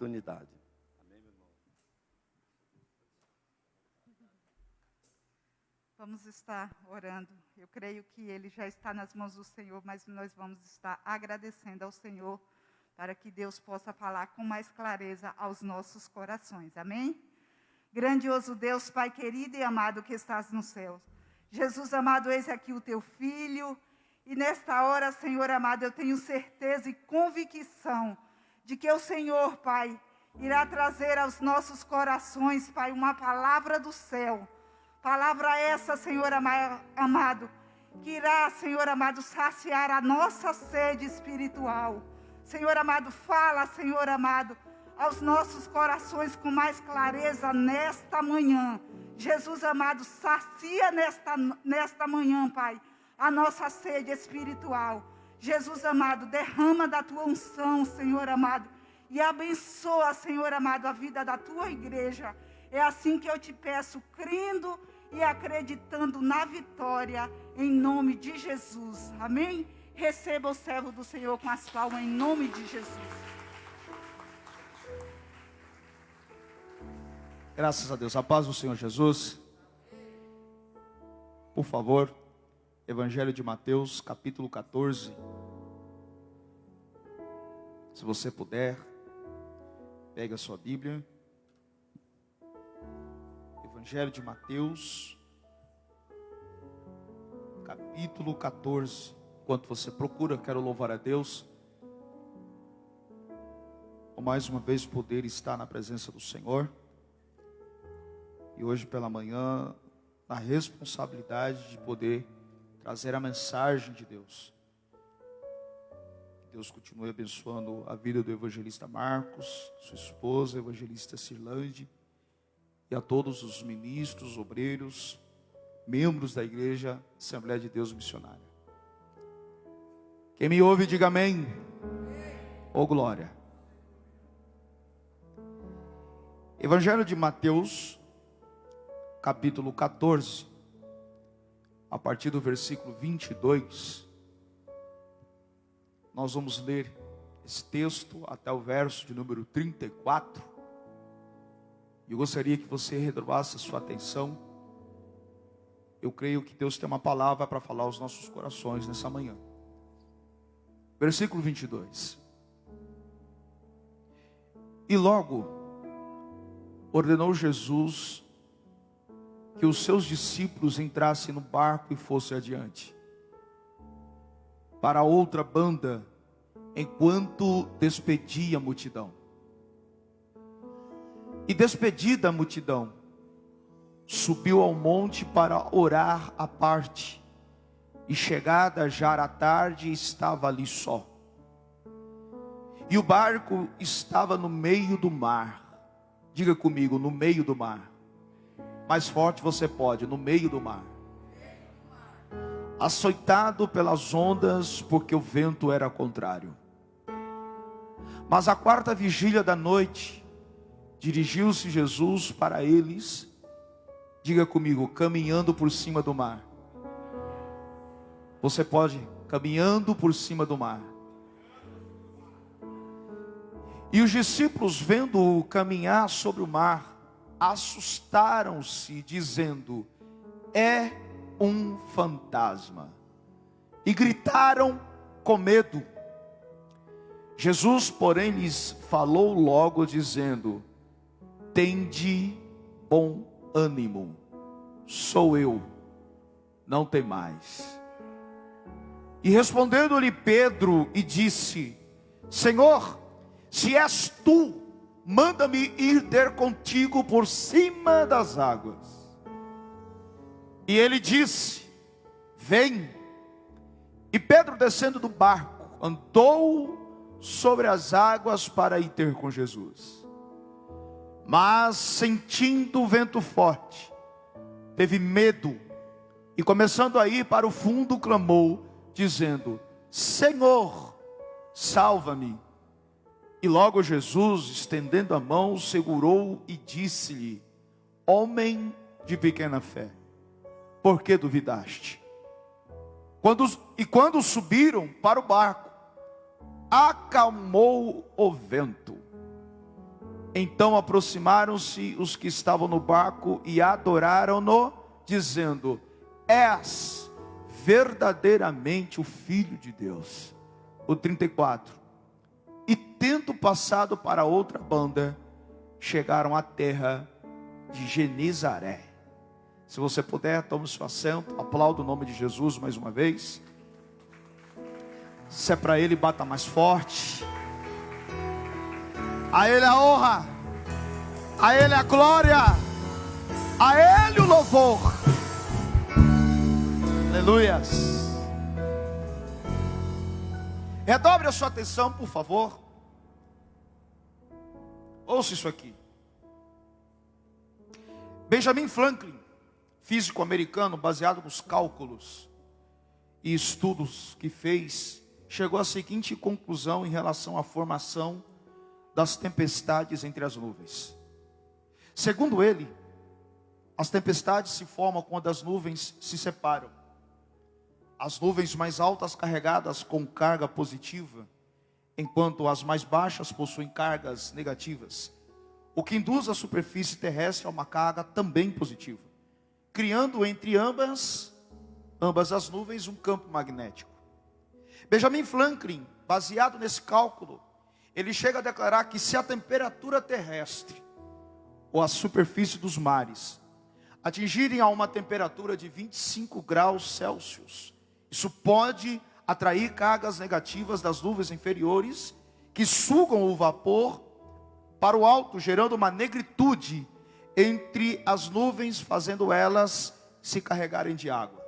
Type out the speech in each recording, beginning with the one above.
oportunidade. Vamos estar orando. Eu creio que ele já está nas mãos do Senhor, mas nós vamos estar agradecendo ao Senhor para que Deus possa falar com mais clareza aos nossos corações. Amém? Grandioso Deus, Pai querido e amado que estás nos céus. Jesus amado, eis aqui o teu filho. E nesta hora, Senhor amado, eu tenho certeza e convicção de que o Senhor, Pai, irá trazer aos nossos corações, Pai, uma palavra do céu. Palavra essa, Senhor amado, que irá, Senhor amado, saciar a nossa sede espiritual. Senhor amado, fala, Senhor amado, aos nossos corações com mais clareza nesta manhã. Jesus amado, sacia nesta manhã, Pai, a nossa sede espiritual. Jesus amado, derrama da tua unção, Senhor amado, e abençoa, Senhor amado, a vida da tua igreja. É assim que eu te peço, crendo e acreditando na vitória, em nome de Jesus. Amém? Receba o servo do Senhor com as palmas, em nome de Jesus. Graças a Deus. A paz do Senhor Jesus. Por favor, Evangelho de Mateus, capítulo 14. Se você puder, pegue a sua Bíblia. Evangelho de Mateus, capítulo 14. Enquanto você procura, quero louvar a Deus por mais uma vez poder estar na presença do Senhor. E hoje pela manhã, a responsabilidade de poder trazer a mensagem de Deus. Deus continue abençoando a vida do evangelista Marcos, sua esposa, a evangelista Cirlande, e a todos os ministros, obreiros, membros da igreja Assembleia de Deus Missionária. Quem me ouve, diga amém. Ô glória. Evangelho de Mateus, capítulo 14, a partir do versículo 22, nós vamos ler esse texto até o verso de número 34. Eu gostaria que você redobrasse a sua atenção. Eu creio que Deus tem uma palavra para falar aos nossos corações nessa manhã. Versículo 22. E logo ordenou Jesus que os seus discípulos entrassem no barco e fossem adiante para a outra banda, enquanto despedia a multidão. E despedida a multidão, subiu ao monte para orar à parte. E chegada já a tarde, estava ali só. E o barco estava no meio do mar. Diga comigo, no meio do mar. Mais forte você pode, no meio do mar. Açoitado pelas ondas, porque o vento era contrário. Mas à quarta vigília da noite, dirigiu-se Jesus para eles. Diga comigo, caminhando por cima do mar. Você pode, caminhando por cima do mar. E os discípulos, vendo-o caminhar sobre o mar, assustaram-se, dizendo: é um fantasma. E gritaram com medo. Jesus, porém, lhes falou logo, dizendo: tende bom ânimo, sou eu, não temais. E respondendo-lhe Pedro, e disse: Senhor, se és tu, manda-me ir ter contigo por cima das águas. E ele disse: vem. E Pedro, descendo do barco, andou sobre as águas para ir ter com Jesus. Mas sentindo o vento forte, teve medo, e começando a ir para o fundo, clamou, dizendo: Senhor, salva-me. E logo Jesus, estendendo a mão, segurou e disse-lhe: homem de pequena fé, por que duvidaste? Quando subiram para o barco, acalmou o vento, Então aproximaram-se os que estavam no barco e adoraram-no, dizendo: és verdadeiramente o Filho de Deus. O 34. E tendo passado para outra banda, chegaram à terra de Genezaré. Se você puder, tome o seu assento, aplauda o nome de Jesus mais uma vez. Se é para Ele, bata mais forte. A Ele a honra, a Ele a glória, a Ele o louvor. Aleluias. Redobre a sua atenção, por favor. Ouça isso aqui. Benjamin Franklin, físico americano, baseado nos cálculos e estudos que fez, chegou à seguinte conclusão em relação à formação das tempestades entre as nuvens. Segundo ele, as tempestades se formam quando as nuvens se separam. As nuvens mais altas carregadas com carga positiva, enquanto as mais baixas possuem cargas negativas, o que induz a superfície terrestre a uma carga também positiva, criando entre ambas as nuvens um campo magnético. Benjamin Franklin, baseado nesse cálculo, ele chega a declarar que se a temperatura terrestre ou a superfície dos mares atingirem a uma temperatura de 25 graus Celsius, isso pode atrair cargas negativas das nuvens inferiores, que sugam o vapor para o alto, gerando uma negritude entre as nuvens, fazendo elas se carregarem de água.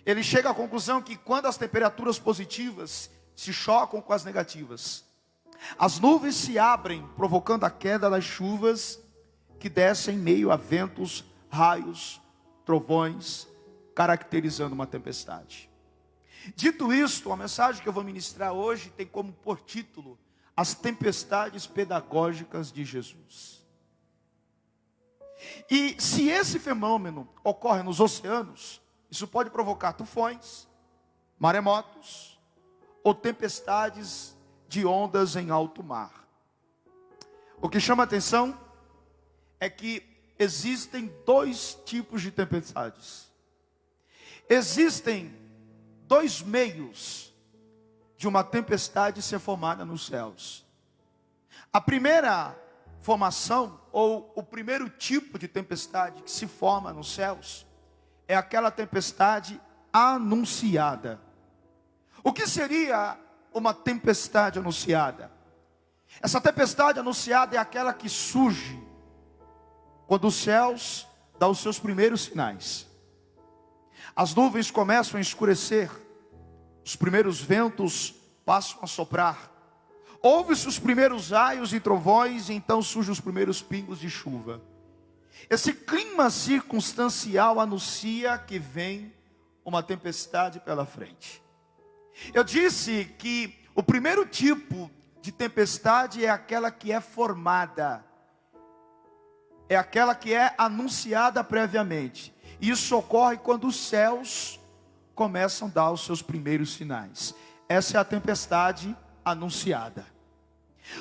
Ele chega à conclusão que quando as temperaturas positivas se chocam com as negativas, as nuvens se abrem, provocando a queda das chuvas que descem em meio a ventos, raios, trovões, caracterizando uma tempestade. Dito isto, a mensagem que eu vou ministrar hoje tem como por título: as tempestades pedagógicas de Jesus. E se esse fenômeno ocorre nos oceanos, isso pode provocar tufões, maremotos ou tempestades de ondas em alto mar. O que chama a atenção é que existem dois tipos de tempestades. Existem dois meios de uma tempestade ser formada nos céus. A primeira formação, ou o primeiro tipo de tempestade que se forma nos céus, é aquela tempestade anunciada. O que seria uma tempestade anunciada? Essa tempestade anunciada é aquela que surge quando os céus dão os seus primeiros sinais. As nuvens começam a escurecer, os primeiros ventos passam a soprar, ouve-se os primeiros raios e trovões, e então surgem os primeiros pingos de chuva. Esse clima circunstancial anuncia que vem uma tempestade pela frente. Eu disse que o primeiro tipo de tempestade é aquela que é formada, é aquela que é anunciada previamente. Isso ocorre quando os céus começam a dar os seus primeiros sinais. Essa é a tempestade anunciada.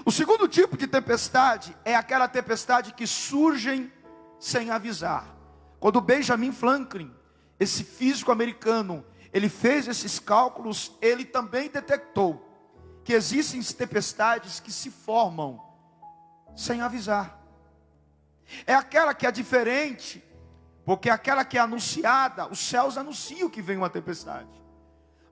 O segundo tipo de tempestade é aquela tempestade que surge sem avisar. Quando Benjamin Franklin, esse físico americano, ele fez esses cálculos, ele também detectou que existem tempestades que se formam sem avisar. É aquela que é diferente, porque aquela que é anunciada, os céus anunciam que vem uma tempestade.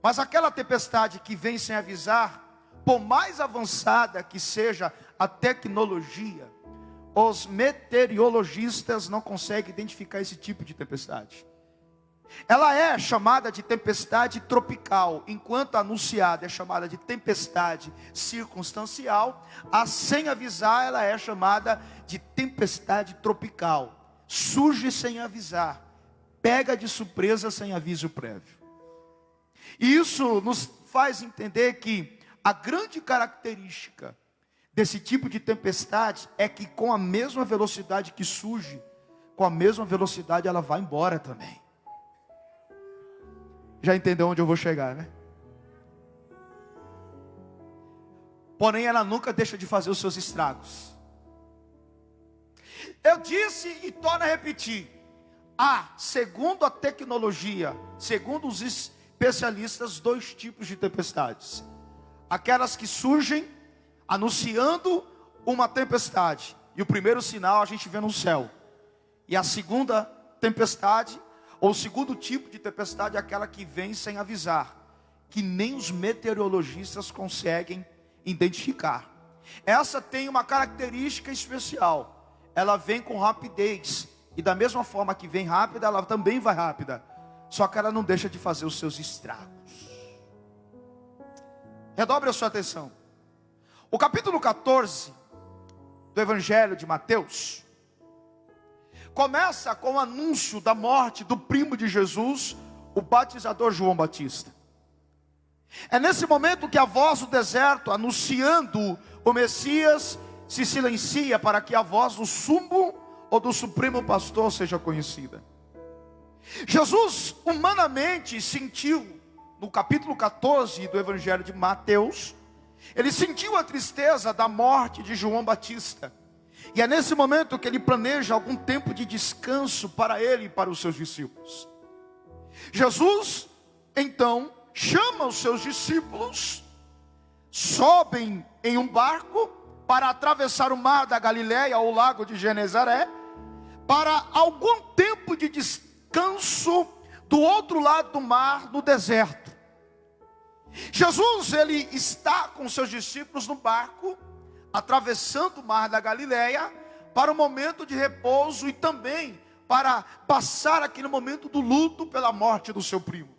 Mas aquela tempestade que vem sem avisar, por mais avançada que seja a tecnologia, os meteorologistas não conseguem identificar esse tipo de tempestade. Ela é chamada de tempestade tropical, enquanto a anunciada é chamada de tempestade circunstancial. A sem avisar, ela é chamada de tempestade tropical. Surge sem avisar, pega de surpresa sem aviso prévio. E isso nos faz entender que a grande característica desse tipo de tempestade é que com a mesma velocidade que surge, com a mesma velocidade ela vai embora também. Já entendeu onde eu vou chegar, né? Porém ela nunca deixa de fazer os seus estragos. Eu disse e torno a repetir. Segundo a tecnologia, segundo os especialistas, 2 tipos de tempestades. Aquelas que surgem anunciando uma tempestade. E o primeiro sinal a gente vê no céu. E a segunda tempestade, ou o segundo tipo de tempestade, é aquela que vem sem avisar. Que nem os meteorologistas conseguem identificar. Essa tem uma característica especial. Ela vem com rapidez. E da mesma forma que vem rápida, ela também vai rápida. Só que ela não deixa de fazer os seus estragos. Redobre a sua atenção. O capítulo 14 do Evangelho de Mateus começa com o anúncio da morte do primo de Jesus, o batizador João Batista. É nesse momento que a voz do deserto, anunciando o Messias, se silencia para que a voz do sumo ou do supremo pastor seja conhecida. Jesus humanamente sentiu, no capítulo 14 do Evangelho de Mateus, ele sentiu a tristeza da morte de João Batista. E é nesse momento que ele planeja algum tempo de descanso para ele e para os seus discípulos. Jesus, então, chama os seus discípulos, sobem em um barco para atravessar o mar da Galileia ou o lago de Genezaré, para algum tempo de descanso do outro lado do mar, no deserto. Jesus, ele está com seus discípulos no barco, atravessando o mar da Galileia, para um momento de repouso e também para passar aquele momento do luto pela morte do seu primo.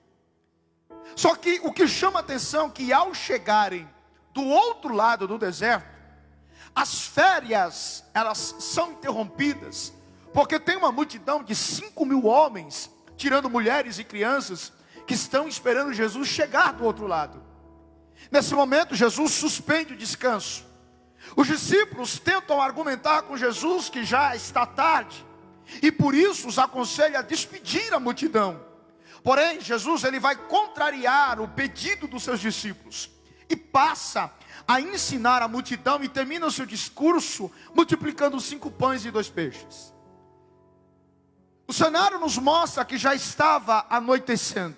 Só que o que chama a atenção é que ao chegarem do outro lado do deserto, as férias, elas são interrompidas, porque tem uma multidão de 5.000 homens, tirando mulheres e crianças, que estão esperando Jesus chegar do outro lado. Nesse momento, Jesus suspende o descanso. Os discípulos tentam argumentar com Jesus que já está tarde, e por isso os aconselha a despedir a multidão. Porém, Jesus, ele vai contrariar o pedido dos seus discípulos, e passa a ensinar a multidão, e termina o seu discurso multiplicando 5 pães e 2 peixes. O cenário nos mostra que já estava anoitecendo,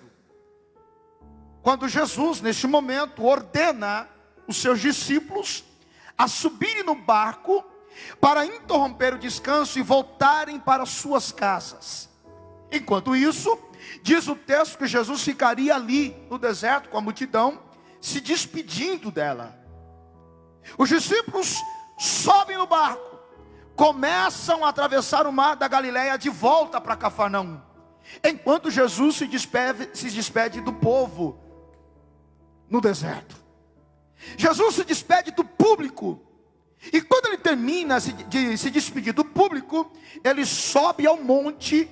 quando Jesus, neste momento, ordena os seus discípulos a subirem no barco para interromper o descanso e voltarem para suas casas. Enquanto isso, diz o texto que Jesus ficaria ali no deserto com a multidão, se despedindo dela. Os discípulos sobem no barco, começam a atravessar o mar da Galileia de volta para Cafarnaum, enquanto Jesus se despede do povo no deserto. Jesus se despede do público, e quando ele termina de se despedir do público, ele sobe ao monte,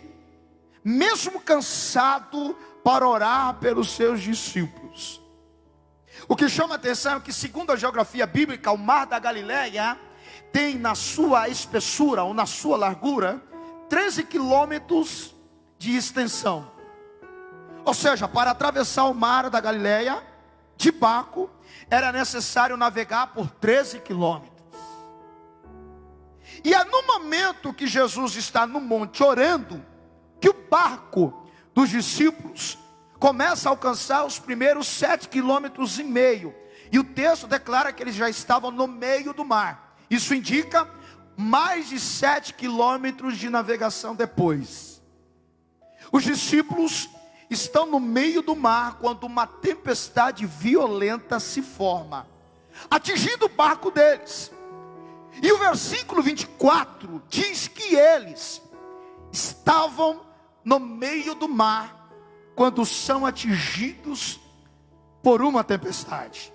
mesmo cansado, para orar pelos seus discípulos. O que chama a atenção é que, segundo a geografia bíblica, o mar da Galileia tem na sua espessura ou na sua largura 13 quilômetros de extensão. Ou seja, para atravessar o mar da Galileia de barco, era necessário navegar por 13 quilômetros. E é no momento que Jesus está no monte orando, que o barco dos discípulos começa a alcançar os primeiros 7,5 quilômetros. E o texto declara que eles já estavam no meio do mar. Isso indica mais de 7 quilômetros de navegação depois. Os discípulos estão no meio do mar quando uma tempestade violenta se forma, atingindo o barco deles. E o versículo 24 diz que eles estavam no meio do mar quando são atingidos por uma tempestade.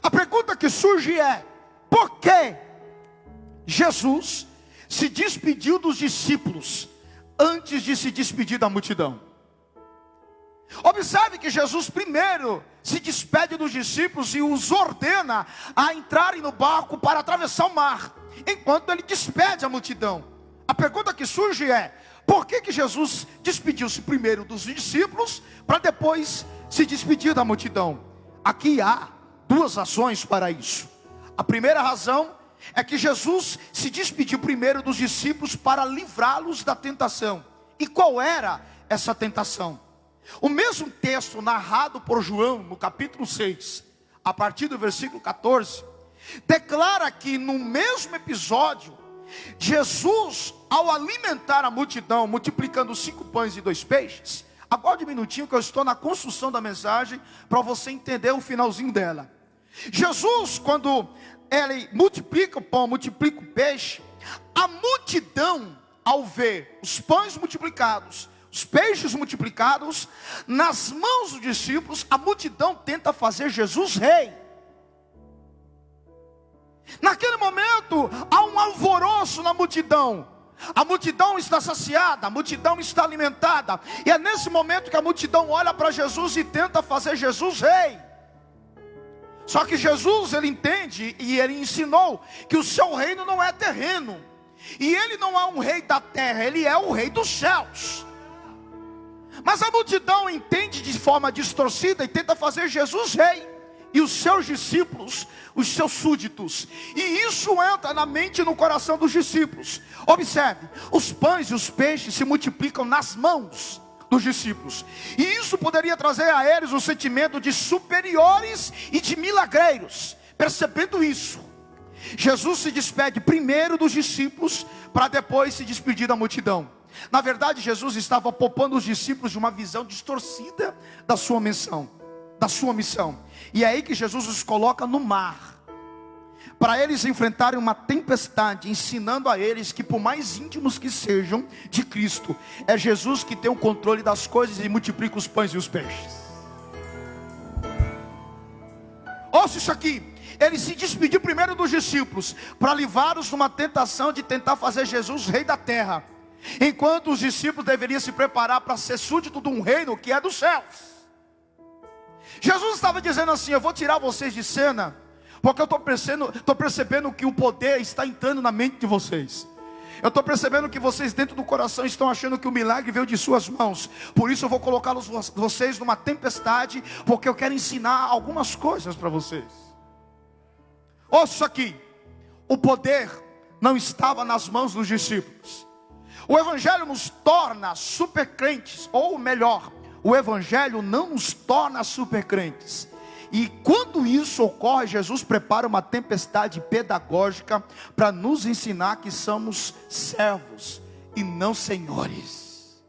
A pergunta que surge é: por que Jesus se despediu dos discípulos antes de se despedir da multidão? Observe que Jesus primeiro se despede dos discípulos e os ordena a entrarem no barco para atravessar o mar, enquanto ele despede a multidão. A pergunta que surge é: por que Jesus despediu-se primeiro dos discípulos para depois se despedir da multidão? Aqui há 2 razões para isso. A primeira razão é que Jesus se despediu primeiro dos discípulos para livrá-los da tentação. E qual era essa tentação? O mesmo texto narrado por João no capítulo 6, a partir do versículo 14, declara que no mesmo episódio, Jesus, ao alimentar a multidão, multiplicando 5 pães e 2 peixes, aguarde um minutinho que eu estou na construção da mensagem, para você entender o finalzinho dela. Jesus, quando ele multiplica o pão, multiplica o peixe, a multidão, ao ver os pães multiplicados, os peixes multiplicados, nas mãos dos discípulos, a multidão tenta fazer Jesus rei. Naquele momento, há um alvoroço na multidão. A multidão está saciada, a multidão está alimentada. E é nesse momento que a multidão olha para Jesus e tenta fazer Jesus rei. Só que Jesus, ele entende e ele ensinou que o seu reino não é terreno. E ele não é um rei da terra, ele é o rei dos céus. Mas a multidão entende de forma distorcida e tenta fazer Jesus rei. E os seus discípulos, os seus súditos. E isso entra na mente e no coração dos discípulos. Observe, os pães e os peixes se multiplicam nas mãos dos discípulos. E isso poderia trazer a eles um sentimento de superiores e de milagreiros. Percebendo isso, Jesus se despede primeiro dos discípulos, para depois se despedir da multidão. Na verdade, Jesus estava poupando os discípulos de uma visão distorcida da sua missão. E é aí que Jesus os coloca no mar, para eles enfrentarem uma tempestade, ensinando a eles que, por mais íntimos que sejam de Cristo, é Jesus que tem o controle das coisas e multiplica os pães e os peixes. Ouça isso aqui. Ele se despediu primeiro dos discípulos, para livrá-los numa tentação de tentar fazer Jesus rei da terra, enquanto os discípulos deveriam se preparar para ser súdito de um reino que é dos céus. Jesus estava dizendo assim: eu vou tirar vocês de cena, porque eu estou percebendo que o poder está entrando na mente de vocês. Eu estou percebendo que vocês dentro do coração estão achando que o milagre veio de suas mãos. Por isso eu vou colocá-los vocês numa tempestade, porque eu quero ensinar algumas coisas para vocês. Ouça isso aqui. O poder não estava nas mãos dos discípulos. O evangelho nos torna super crentes, ou melhor, o evangelho não nos torna super crentes. E quando isso ocorre, Jesus prepara uma tempestade pedagógica para nos ensinar que somos servos e não senhores.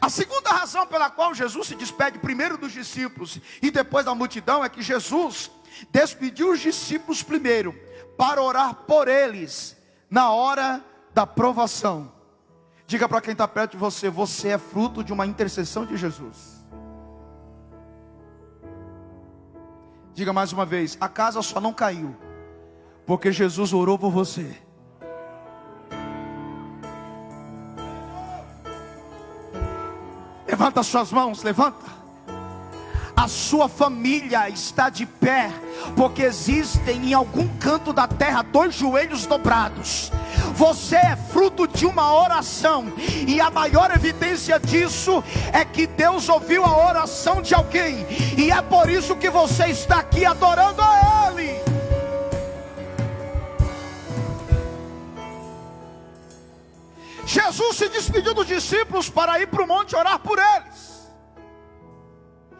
A segunda razão pela qual Jesus se despede primeiro dos discípulos e depois da multidão é que Jesus despediu os discípulos primeiro para orar por eles na hora da provação. Diga para quem está perto de você: você é fruto de uma intercessão de Jesus. Diga mais uma vez: a casa só não caiu porque Jesus orou por você. Levanta suas mãos, levanta. A sua família está de pé porque existem em algum canto da terra 2 joelhos dobrados. Você é fruto de uma oração, e a maior evidência disso é que Deus ouviu a oração de alguém, e é por isso que você está aqui adorando a Ele. Jesus se despediu dos discípulos para ir para o monte orar por eles.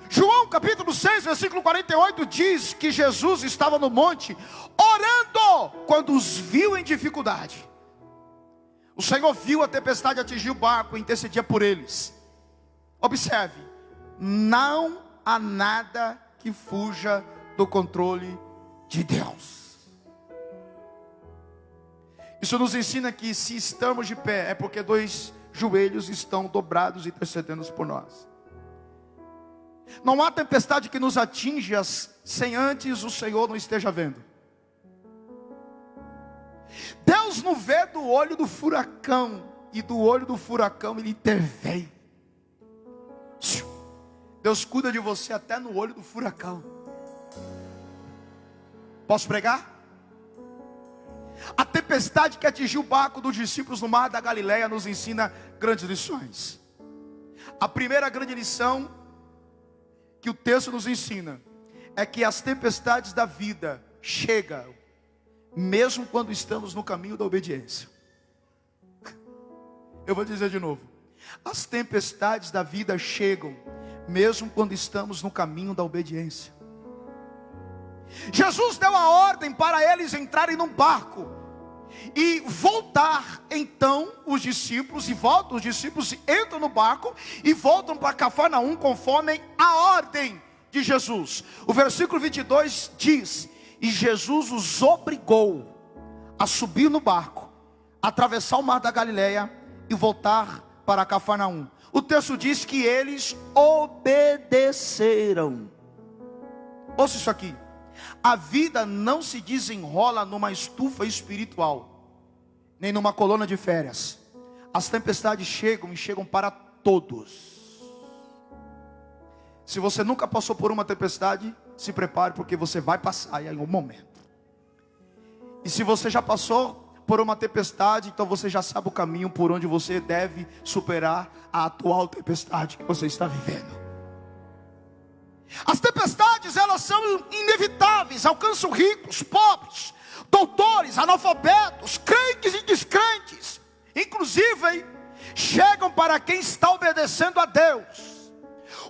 João capítulo 6, versículo 48 diz que Jesus estava no monte orando quando os viu em dificuldade. O Senhor viu a tempestade atingir o barco e intercedia por eles. Observe, não há nada que fuja do controle de Deus. Isso nos ensina que se estamos de pé é porque 2 joelhos estão dobrados e intercedendo por nós. Não há tempestade que nos atinja sem antes o Senhor não esteja vendo. Deus não vê do olho do furacão, e do olho do furacão Ele intervém. Deus cuida de você até no olho do furacão. Posso pregar? A tempestade que atingiu o barco dos discípulos no mar da Galileia nos ensina grandes lições. A primeira grande lição que o texto nos ensina é que as tempestades da vida chegam mesmo quando estamos no caminho da obediência. Eu vou dizer de novo. As tempestades da vida chegam, mesmo quando estamos no caminho da obediência. Jesus deu a ordem para eles entrarem num barco e voltar. Então os discípulos entram no barco e voltam para Cafarnaum conforme a ordem de Jesus. O versículo 22 diz: e Jesus os obrigou a subir no barco, atravessar o mar da Galileia e voltar para Cafarnaum. O texto diz que eles obedeceram. Ouça isso aqui. A vida não se desenrola numa estufa espiritual, nem numa colônia de férias. As tempestades chegam e chegam para todos. Se você nunca passou por uma tempestade, se prepare, porque você vai passar em algum momento. E se você já passou por uma tempestade, então você já sabe o caminho por onde você deve superar a atual tempestade que você está vivendo. As tempestades, elas são inevitáveis, alcançam ricos, pobres, doutores, analfabetos, crentes e descrentes. Inclusive, chegam para quem está obedecendo a Deus.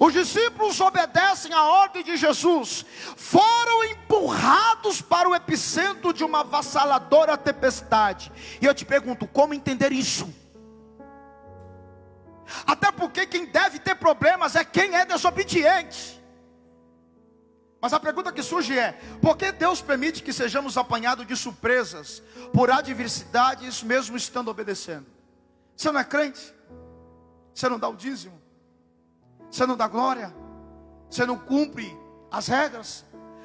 Os discípulos obedecem à ordem de Jesus, foram empurrados para o epicentro de uma avassaladora tempestade. E eu te pergunto, como entender isso? Até porque quem deve ter problemas é quem é desobediente. Mas a pergunta que surge é: por que Deus permite que sejamos apanhados de surpresas por adversidades, mesmo estando obedecendo? Você não é crente? Você não dá o dízimo? Você não dá glória? Você não cumpre as regras?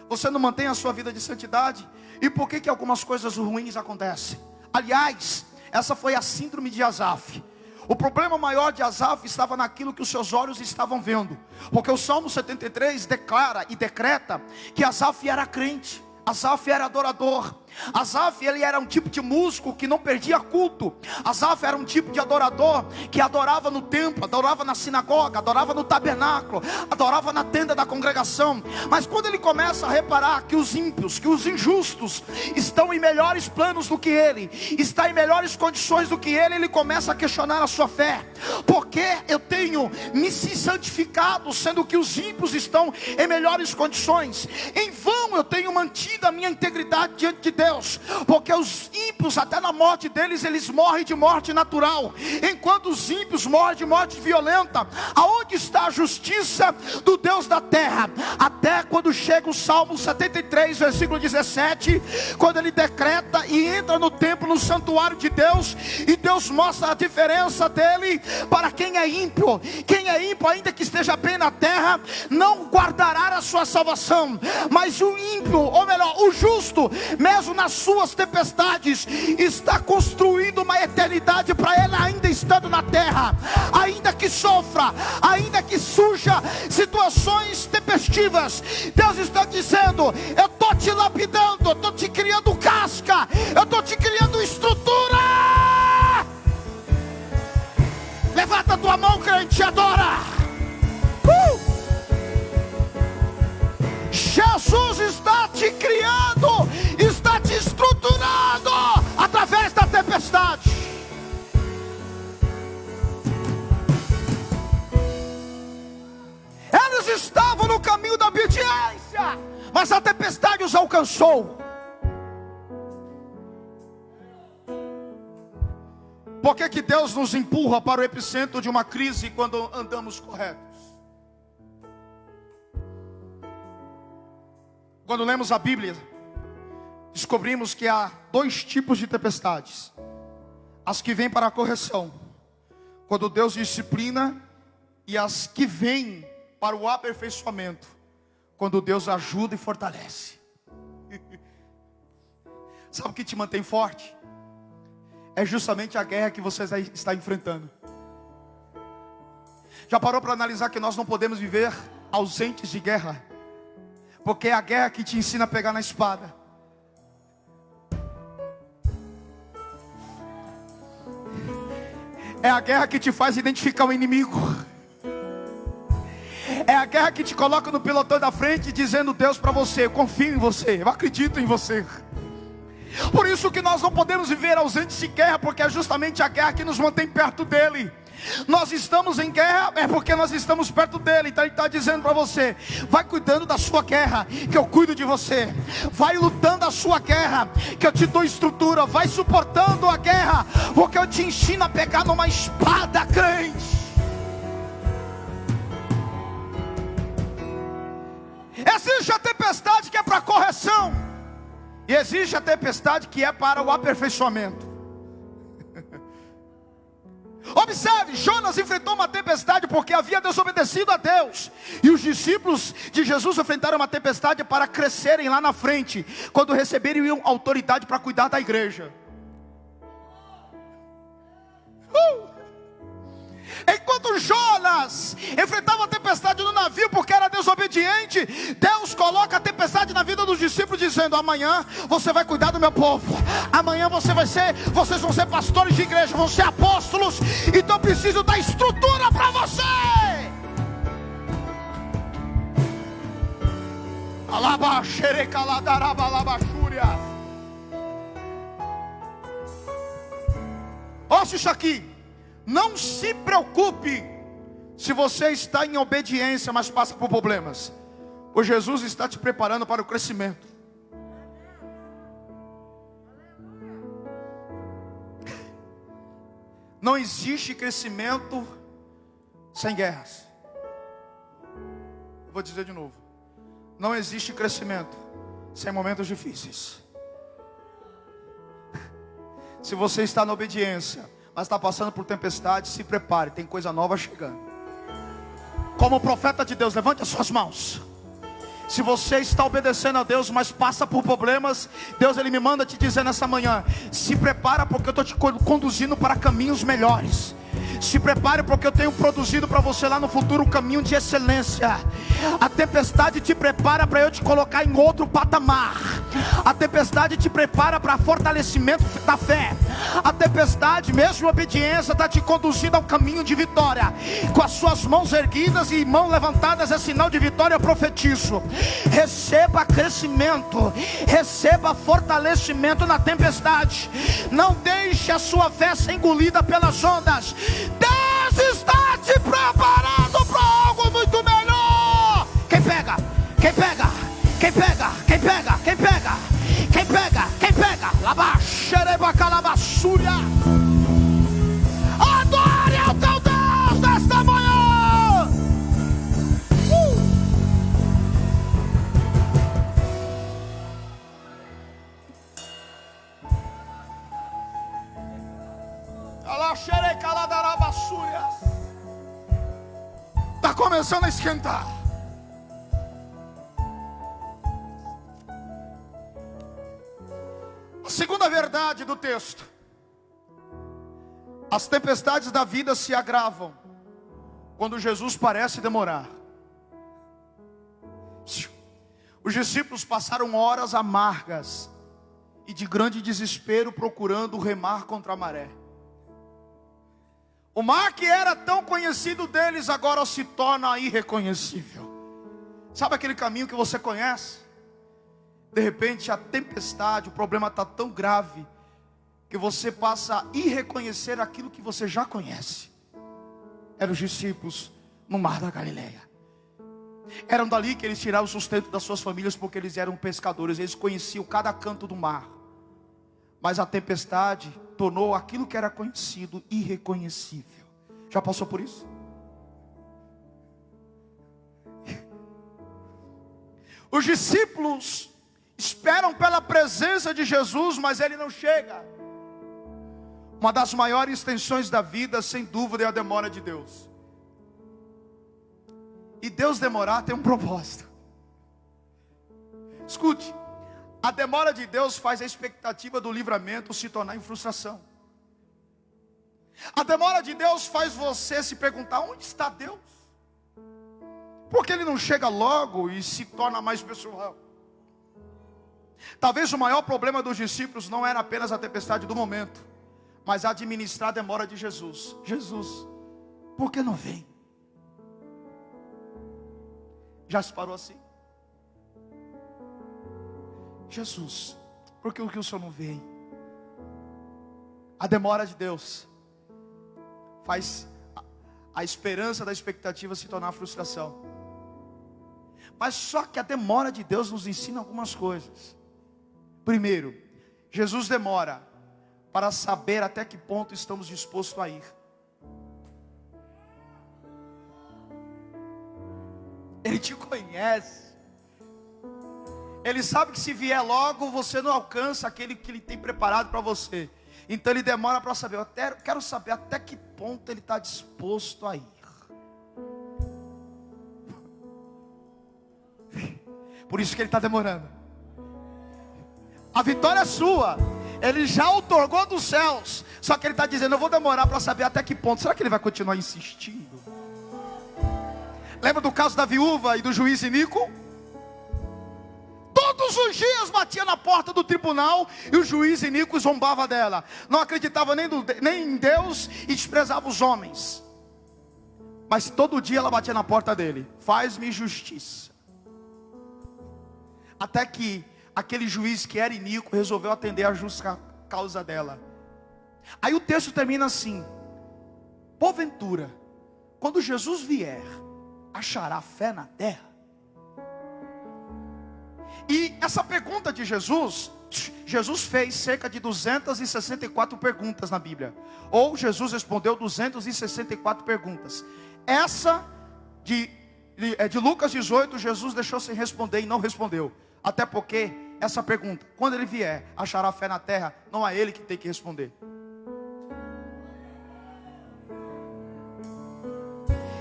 Você não mantém a sua vida de santidade? E por que algumas coisas ruins acontecem? Aliás, essa foi a síndrome de Asaf. O problema maior de Asaf estava naquilo que os seus olhos estavam vendo. Porque o Salmo 73 declara e decreta que Asaf era crente. Asaf era adorador. Asaf, ele era um tipo de músico que não perdia culto. Asaf era um tipo de adorador que adorava no templo, adorava na sinagoga, adorava no tabernáculo, adorava na tenda da congregação. Mas quando ele começa a reparar que os ímpios, que os injustos estão em melhores planos do que ele, está em melhores condições do que ele começa a questionar a sua fé. Porque eu tenho me santificado, sendo que os ímpios estão em melhores condições? Em vão eu tenho mantido a minha integridade diante de Deus, porque os ímpios, até na morte deles, eles morrem de morte natural, enquanto os ímpios morrem de morte violenta. Aonde está a justiça do Deus da terra? Até quando chega o Salmo 73, versículo 17, quando ele decreta e entra no templo, no santuário de Deus, e Deus mostra a diferença dele para quem é ímpio. Quem é ímpio, ainda que esteja bem na terra, não guardará a sua salvação, mas o ímpio, ou melhor, o justo, mesmo nas suas tempestades, está construindo uma eternidade para ele, ainda estando na terra. Ainda que sofra, ainda que surja situações tempestivas, Deus está dizendo: eu estou te lapidando, eu estou te criando casca, eu estou te criando estrutura. Levanta a tua mão, crente, e adora. Jesus está te criando, está te estruturando através da tempestade. Eles estavam no caminho da obediência, mas a tempestade os alcançou. Por que Deus nos empurra para o epicentro de uma crise quando andamos corretos? Quando lemos a Bíblia, descobrimos que há dois tipos de tempestades: as que vêm para a correção, quando Deus disciplina, e as que vêm para o aperfeiçoamento, quando Deus ajuda e fortalece. Sabe o que te mantém forte? É justamente a guerra que você está enfrentando. Já parou para analisar que nós não podemos viver ausentes de guerra? Porque é a guerra que te ensina a pegar na espada. É a guerra que te faz identificar o inimigo. É a guerra que te coloca no pelotão da frente, dizendo: Deus, para você, eu confio em você, eu acredito em você. Por isso que nós não podemos viver ausentes de guerra, porque é justamente a guerra que nos mantém perto dele. Nós estamos em guerra, é porque nós estamos perto dele. Então ele está dizendo para você: vai cuidando da sua guerra, que eu cuido de você. Vai lutando a sua guerra, que eu te dou estrutura. Vai suportando a guerra, porque eu te ensino a pegar numa espada, crente. Existe a tempestade que é para correção, e existe a tempestade que é para o aperfeiçoamento. Observe, Jonas enfrentou uma tempestade porque havia desobedecido a Deus. E os discípulos de Jesus enfrentaram uma tempestade para crescerem lá na frente, quando receberem autoridade para cuidar da igreja. Enquanto Jonas enfrentava a tempestade no navio porque era desobediente, Deus coloca a tempestade na vida dos discípulos, dizendo: amanhã você vai cuidar do meu povo. Amanhã vocês vão ser pastores de igreja, vão ser apóstolos. Então eu preciso dar estrutura para você. Ouça isso aqui. Não se preocupe se você está em obediência, mas passa por problemas. O Jesus está te preparando para o crescimento. Não existe crescimento sem guerras. Eu vou dizer de novo. Não existe crescimento sem momentos difíceis. Se você está na obediência, mas está passando por tempestade, se prepare, tem coisa nova chegando. Como profeta de Deus, levante as suas mãos. Se você está obedecendo a Deus, mas passa por problemas, Deus ele me manda te dizer nessa manhã: se prepara, porque eu estou te conduzindo para caminhos melhores. Se prepare, porque eu tenho produzido para você lá no futuro um caminho de excelência. A tempestade te prepara para eu te colocar em outro patamar. A tempestade te prepara para fortalecimento da fé. A tempestade, mesmo em obediência, está te conduzindo a um caminho de vitória. Com as suas mãos erguidas e mãos levantadas é sinal de vitória. Eu profetizo: receba crescimento, receba fortalecimento na tempestade. Não deixe a sua fé ser engolida pelas ondas. Deus está te preparando para algo muito melhor. Quem pega? Quem pega? Quem pega? Quem pega? Quem pega? Quem pega? Quem pega? Labaxereba calabaçúria. Adore ao teu Deus nesta manhã. Está começando a esquentar. A segunda verdade do texto: as tempestades da vida se agravam quando Jesus parece demorar. Os discípulos passaram horas amargas e de grande desespero procurando remar contra a maré. O mar que era tão conhecido deles agora se torna irreconhecível. Sabe aquele caminho que você conhece? De repente a tempestade, o problema está tão grave que você passa a irreconhecer aquilo que você já conhece. Eram os discípulos no mar da Galileia. Eram dali que eles tiravam o sustento das suas famílias, porque eles eram pescadores, eles conheciam cada canto do mar. Mas a tempestade tornou aquilo que era conhecido irreconhecível. Já passou por isso? Os discípulos esperam pela presença de Jesus, mas ele não chega. Uma das maiores tensões da vida, sem dúvida, é a demora de Deus. E Deus demorar tem um propósito. Escute, a demora de Deus faz a expectativa do livramento se tornar em frustração. A demora de Deus faz você se perguntar: onde está Deus? Porque Ele não chega logo e se torna mais pessoal. Talvez o maior problema dos discípulos não era apenas a tempestade do momento, mas administrar a demora de Jesus. Jesus, por que não vem? Já se parou assim? Jesus, Porque o que o Senhor não vem. A demora de Deus faz a esperança da expectativa se tornar frustração. Mas só que a demora de Deus nos ensina algumas coisas. Primeiro, Jesus demora para saber até que ponto estamos dispostos a ir. Ele te conhece. Ele sabe que se vier logo, você não alcança aquele que Ele tem preparado para você. Então Ele demora para saber. Eu quero saber até que ponto Ele está disposto a ir. Por isso que Ele está demorando. A vitória é sua. Ele já outorgou dos céus. Só que Ele está dizendo, eu vou demorar para saber até que ponto. Será que Ele vai continuar insistindo? Lembra do caso da viúva e do juiz iníquo? Todos os dias batia na porta do tribunal e o juiz iníquo zombava dela. Não acreditava nem em Deus e desprezava os homens. Mas todo dia ela batia na porta dele. Faz-me justiça. Até que aquele juiz que era iníquo resolveu atender a justa causa dela. Aí o texto termina assim: porventura, quando Jesus vier, achará fé na terra? E essa pergunta de Jesus fez cerca de 264 perguntas na Bíblia. Ou Jesus respondeu 264 perguntas. Essa de Lucas 18, Jesus deixou sem responder e não respondeu. Até porque essa pergunta, quando Ele vier, achará fé na terra, não é Ele que tem que responder.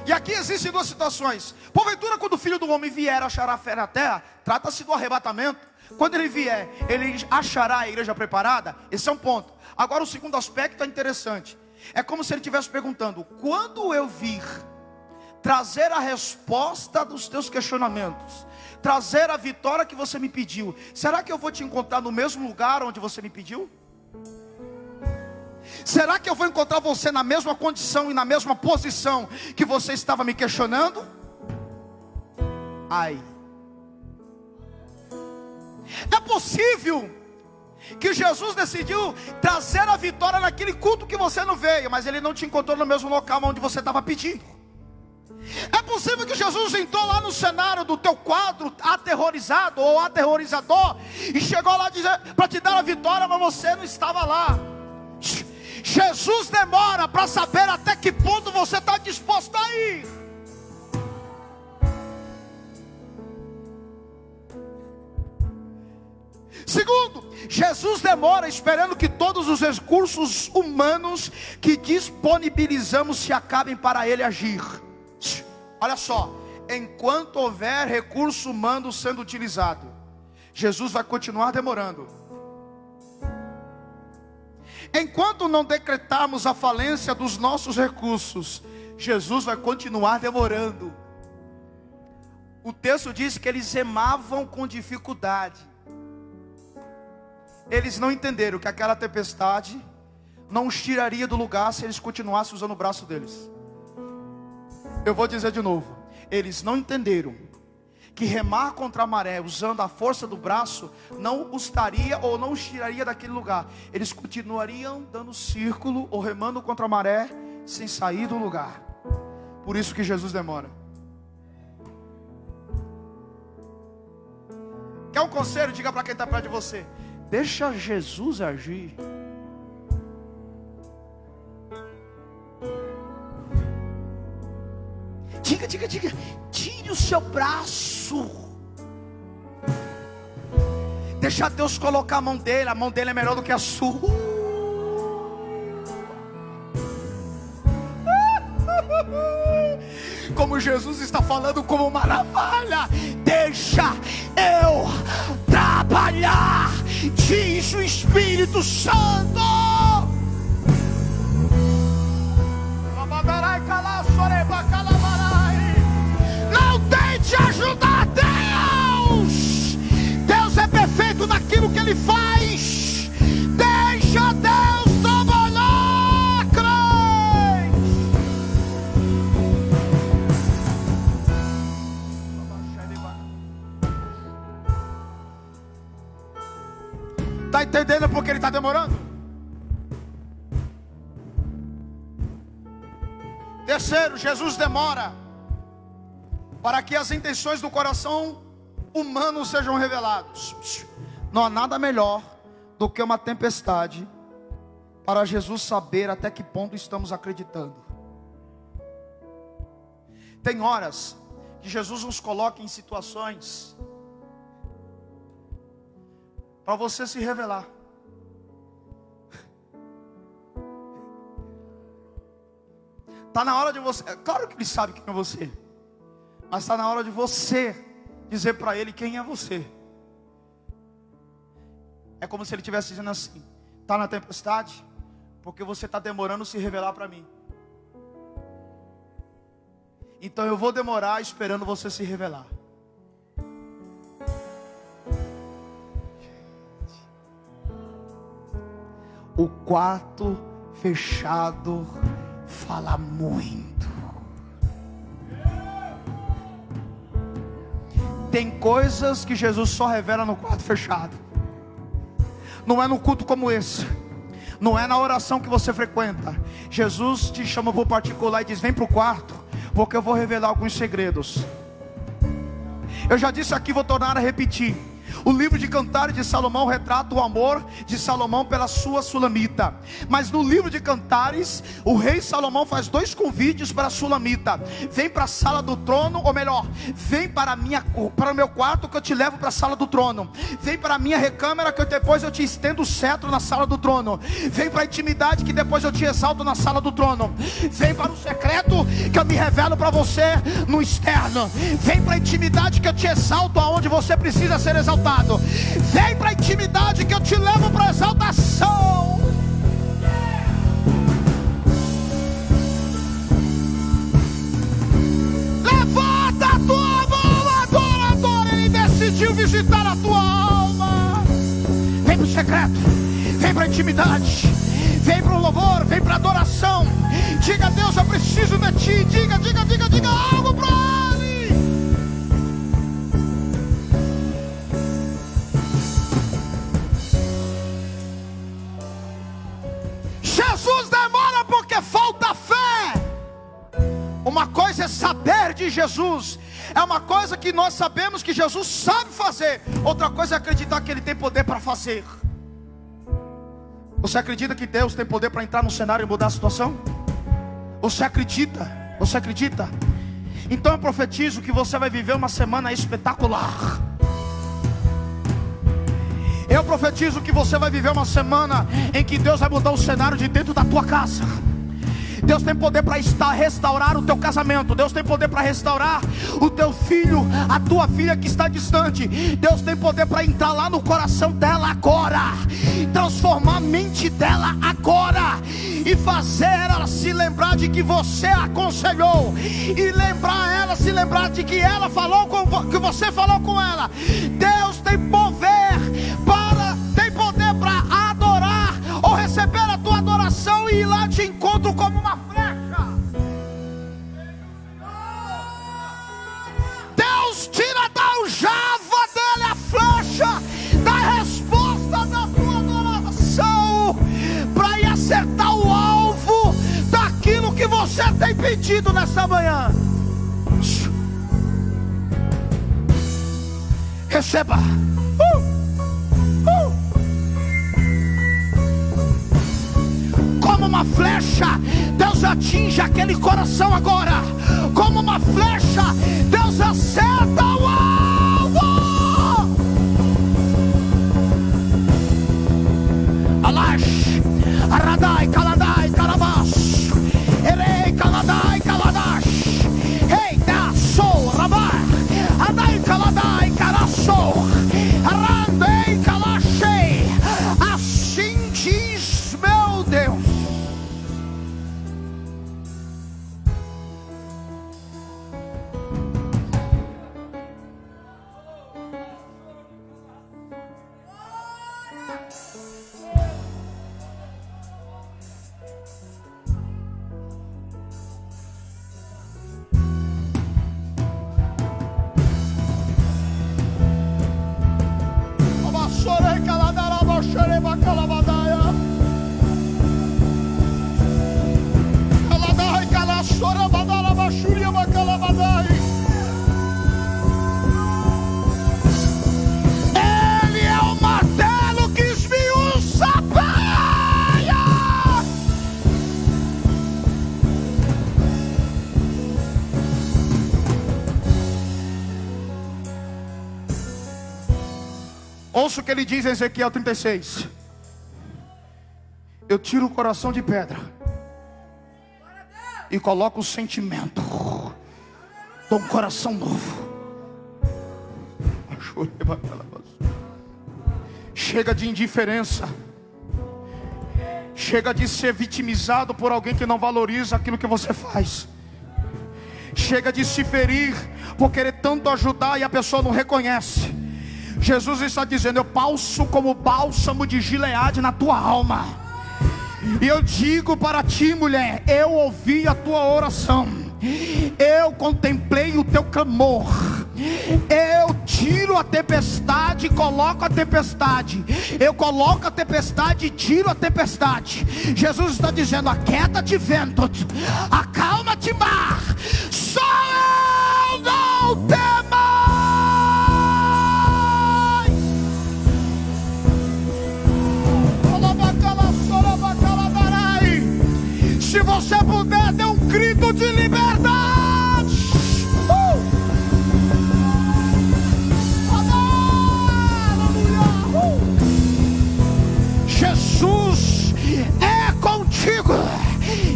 E aqui existem duas situações. Porventura, quando o Filho do Homem vier, achará fé na terra? Trata-se do arrebatamento. Quando Ele vier, Ele achará a igreja preparada? Esse é um ponto. Agora o segundo aspecto é interessante. É como se Ele estivesse perguntando: quando eu vir trazer a resposta dos teus questionamentos, trazer a vitória que você me pediu, será que eu vou te encontrar no mesmo lugar onde você me pediu? Será que eu vou encontrar você na mesma condição e na mesma posição que você estava me questionando? Ai. É possível que Jesus decidiu trazer a vitória naquele culto que você não veio, mas Ele não te encontrou no mesmo local onde você estava pedindo. É possível que Jesus entrou lá no cenário do teu quadro aterrorizado ou aterrorizador e chegou lá para te dar a vitória, mas você não estava lá. Jesus demora para saber até que ponto você está disposto a ir. Segundo, Jesus demora esperando que todos os recursos humanos que disponibilizamos se acabem para Ele agir. Olha só, enquanto houver recurso humano sendo utilizado, Jesus vai continuar demorando. Enquanto não decretarmos a falência dos nossos recursos, Jesus vai continuar demorando. O texto diz que eles remavam com dificuldade. Eles não entenderam que aquela tempestade não os tiraria do lugar se eles continuassem usando o braço deles. Eu vou dizer de novo. Eles não entenderam que remar contra a maré usando a força do braço não os daria ou não os tiraria daquele lugar. Eles continuariam dando círculo ou remando contra a maré sem sair do lugar. Por isso que Jesus demora. Quer um conselho? Diga para quem está perto de você: deixa Jesus agir. Diga. Tire o seu braço. Deixa Deus colocar a mão dele. A mão dele é melhor do que a sua. Como Jesus está falando como uma navalha. Deixa eu trabalhar, diz o Espírito Santo. Não tente ajudar Deus. Deus é perfeito naquilo que Ele faz. Deixa Deus trabalhar, crente. Está demorando? Terceiro, Jesus demora para que as intenções do coração humano sejam reveladas. Não há nada melhor do que uma tempestade para Jesus saber até que ponto estamos acreditando. Tem horas que Jesus nos coloca em situações para você se revelar. Está na hora de você, claro que Ele sabe quem é você, mas está na hora de você dizer para Ele quem é você. É como se Ele estivesse dizendo assim: está na tempestade, porque você está demorando se revelar para mim. Então eu vou demorar esperando você se revelar. O quarto fechado fala muito. Tem coisas que Jesus só revela no quarto fechado. Não é no culto como esse, não é na oração que você frequenta. Jesus te chama para o particular e diz: vem para o quarto, porque eu vou revelar alguns segredos. Eu já disse aqui, vou tornar a repetir. O livro de Cantares de Salomão retrata o amor de Salomão pela sua Sulamita. Mas no livro de Cantares, o rei Salomão faz 2 convites para a Sulamita: vem para a sala do trono, ou melhor, vem para o meu quarto que eu te levo para a sala do trono. Vem para a minha recâmara que depois eu te estendo o cetro na sala do trono. Vem para a intimidade que depois eu te exalto na sala do trono. Vem para o secreto que eu me revelo para você no externo. Vem para a intimidade que eu te exalto aonde você precisa ser exaltado. Vem para a intimidade que eu te levo para a exaltação. Levanta a tua mão, adora. Ele decidiu visitar a tua alma. Vem para o secreto, vem para a intimidade, vem para o louvor, vem para a adoração. Diga: Deus, eu preciso de ti. Diga algo para Ele. Jesus demora porque falta fé. Uma coisa é saber de Jesus, é uma coisa que nós sabemos que Jesus sabe fazer. Outra coisa é acreditar que Ele tem poder para fazer. Você acredita que Deus tem poder para entrar no cenário e mudar a situação? Você acredita? Você acredita? Então eu profetizo que você vai viver uma semana espetacular. Eu profetizo que você vai viver uma semana em que Deus vai mudar o cenário de dentro da tua casa. Deus tem poder para restaurar o teu casamento. Deus tem poder para restaurar o teu filho, a tua filha que está distante. Deus tem poder para entrar lá no coração dela agora, transformar a mente dela agora, e fazer ela se lembrar de que você a aconselhou, e se lembrar de que ela falou que você falou com ela. Deus tem poder para adorar ou receber a tua adoração e ir lá de encontro como uma flecha. Deus tira da aljava dele a flecha da resposta da tua adoração, para ir acertar o alvo daquilo que você tem pedido nessa manhã. Receba. Como uma flecha, Deus atinge aquele coração agora. Como uma flecha, Deus acerta o alvo. Alash, Aradai, Kaladai, Kalabas, Erei, Kaladai, Kaladash, Ei, da Sou, Rabai, Adai, Kaladai, Karassou, Arandei, Kalashei. Assim diz meu Deus. Ouça o que ele diz em Ezequiel 36. Eu tiro o coração de pedra e coloco o sentimento. Dou um coração novo. Chega de indiferença. Chega de ser vitimizado por alguém que não valoriza aquilo que você faz. Chega de se ferir por querer tanto ajudar e a pessoa não reconhece. Jesus está dizendo: eu passo como bálsamo de Gileade na tua alma. E eu digo para ti, mulher, eu ouvi a tua oração, eu contemplei o teu clamor. Eu tiro a tempestade e coloco a tempestade. Eu coloco a tempestade e tiro a tempestade. Jesus está dizendo: aquieta-te, vento, acalma-te, mar, só eu não temo. Se você puder, dê um grito de liberdade. Jesus é contigo.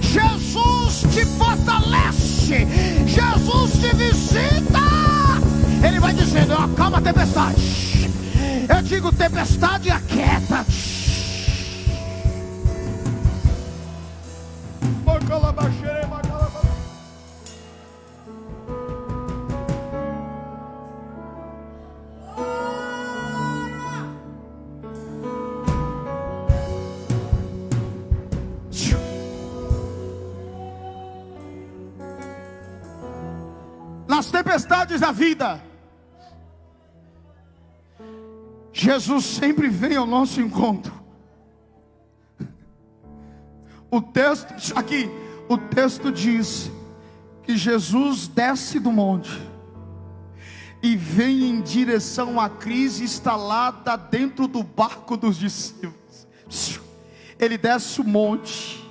Jesus te fortalece. Jesus te visita. Ele vai dizendo: acalma a tempestade. Eu digo: tempestade, aquieta-te. Nas tempestades da vida, Jesus sempre vem ao nosso encontro. O texto diz que Jesus desce do monte e vem em direção à crise instalada dentro do barco dos discípulos. Ele desce o monte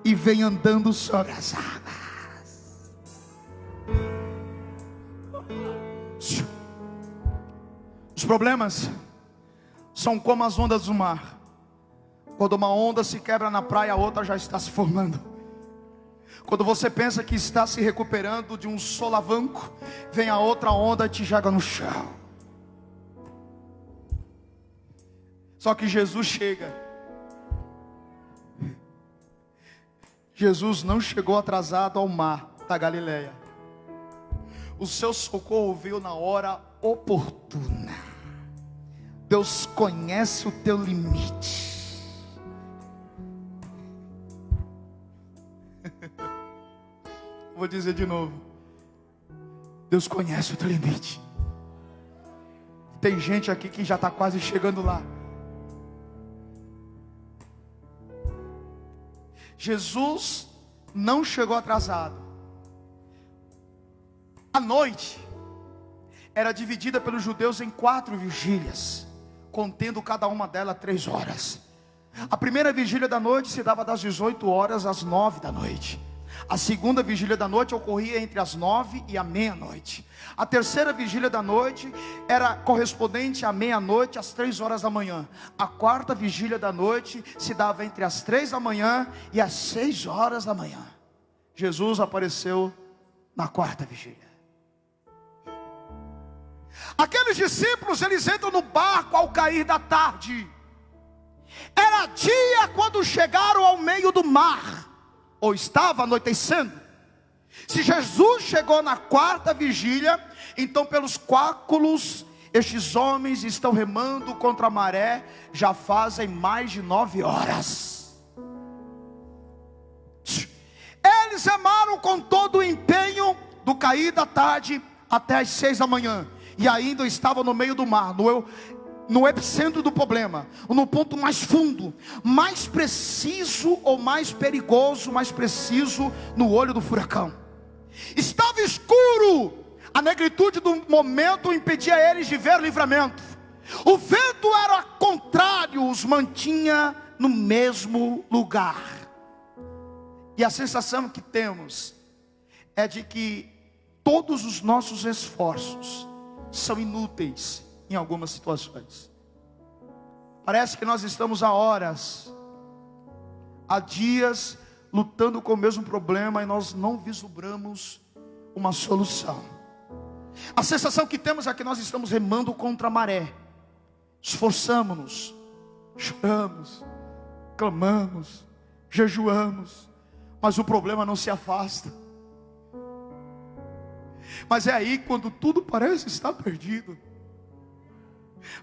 e vem andando sobre as águas. Os problemas são como as ondas do mar. Quando uma onda se quebra na praia, a outra já está se formando. Quando você pensa que está se recuperando de um solavanco, vem a outra onda e te joga no chão. Só que Jesus chega. Jesus não chegou atrasado ao mar da Galileia. O seu socorro veio na hora oportuna. Deus conhece o teu limite. Vou dizer de novo. Deus conhece o teu limite. Tem gente aqui que já está quase chegando lá. Jesus não chegou atrasado. A noite era dividida pelos judeus em 4 vigílias, contendo cada uma delas 3 horas. A primeira vigília da noite se dava das 18 horas às 9 da noite. A segunda vigília da noite ocorria entre as 9 e a meia-noite. A terceira vigília da noite era correspondente à meia-noite, às 3 horas da manhã. A quarta vigília da noite se dava entre as 3 da manhã e as 6 horas da manhã. Jesus apareceu na quarta vigília. Aqueles discípulos, eles entram no barco ao cair da tarde. Era dia quando chegaram ao meio do mar, ou estava anoitecendo. Se Jesus chegou na quarta vigília, então pelos cálculos, estes homens estão remando contra a maré, já fazem mais de 9 horas. Eles remaram com todo o empenho, do cair da tarde até as 6 da manhã. E ainda estavam no meio do mar, no epicentro do problema, no ponto mais fundo, mais preciso ou mais perigoso, mais preciso, no olho do furacão. Estava escuro, a negritude do momento impedia eles de ver o livramento. O vento era contrário, os mantinha no mesmo lugar. E a sensação que temos é de que todos os nossos esforços são inúteis em algumas situações. Parece que nós estamos há horas, há dias, lutando com o mesmo problema e nós não vislumbramos uma solução. A sensação que temos é que nós estamos remando contra a maré. Esforçamos-nos, choramos, clamamos, jejuamos, mas o problema não se afasta. Mas é aí quando tudo parece estar perdido,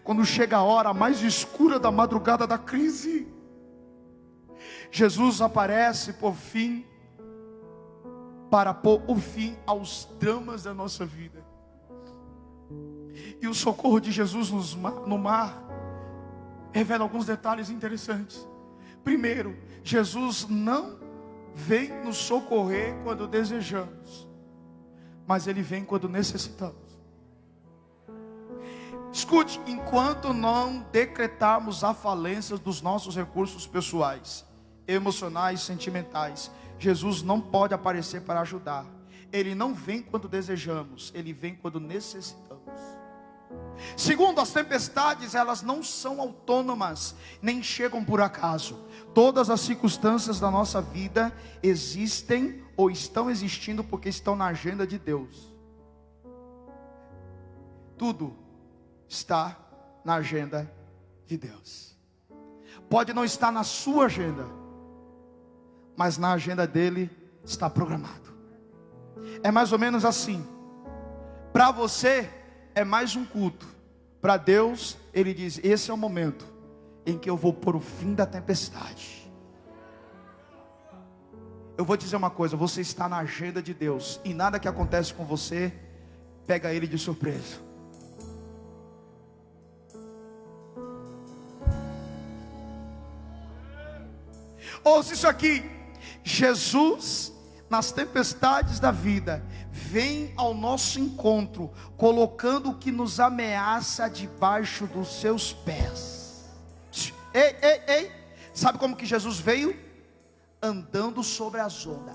quando chega a hora mais escura da madrugada da crise, Jesus aparece por fim, para pôr o fim aos dramas da nossa vida. E o socorro de Jesus no mar revela alguns detalhes interessantes. Primeiro, Jesus não vem nos socorrer quando desejamos, mas Ele vem quando necessitamos. Escute, enquanto não decretarmos a falência dos nossos recursos pessoais, emocionais, sentimentais, Jesus não pode aparecer para ajudar. Ele não vem quando desejamos, Ele vem quando necessitamos. Segundo, as tempestades, elas não são autônomas, nem chegam por acaso. Todas as circunstâncias da nossa vida existem ou estão existindo porque estão na agenda de Deus. Tudo está na agenda de Deus. Pode não estar na sua agenda, mas na agenda dele está programado. É mais ou menos assim. Para você é mais um culto. Para Deus, Ele diz: esse é o momento em que eu vou pôr o fim da tempestade. Eu vou dizer uma coisa: você está na agenda de Deus, e nada que acontece com você pega Ele de surpresa. Ouça isso aqui: Jesus, nas tempestades da vida, vem ao nosso encontro, colocando o que nos ameaça debaixo dos seus pés. Ei, sabe como que Jesus veio? Andando sobre as ondas.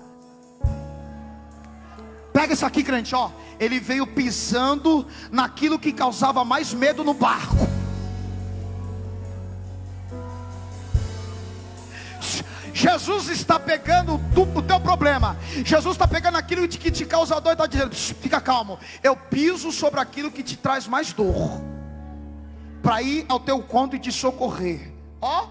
Pega isso aqui, crente, ó. Ele veio pisando naquilo que causava mais medo no barco. Jesus está pegando o teu problema. Jesus está pegando aquilo que te causa dor e está dizendo: fica calmo, eu piso sobre aquilo que te traz mais dor, para ir ao teu encontro e te socorrer. Ó,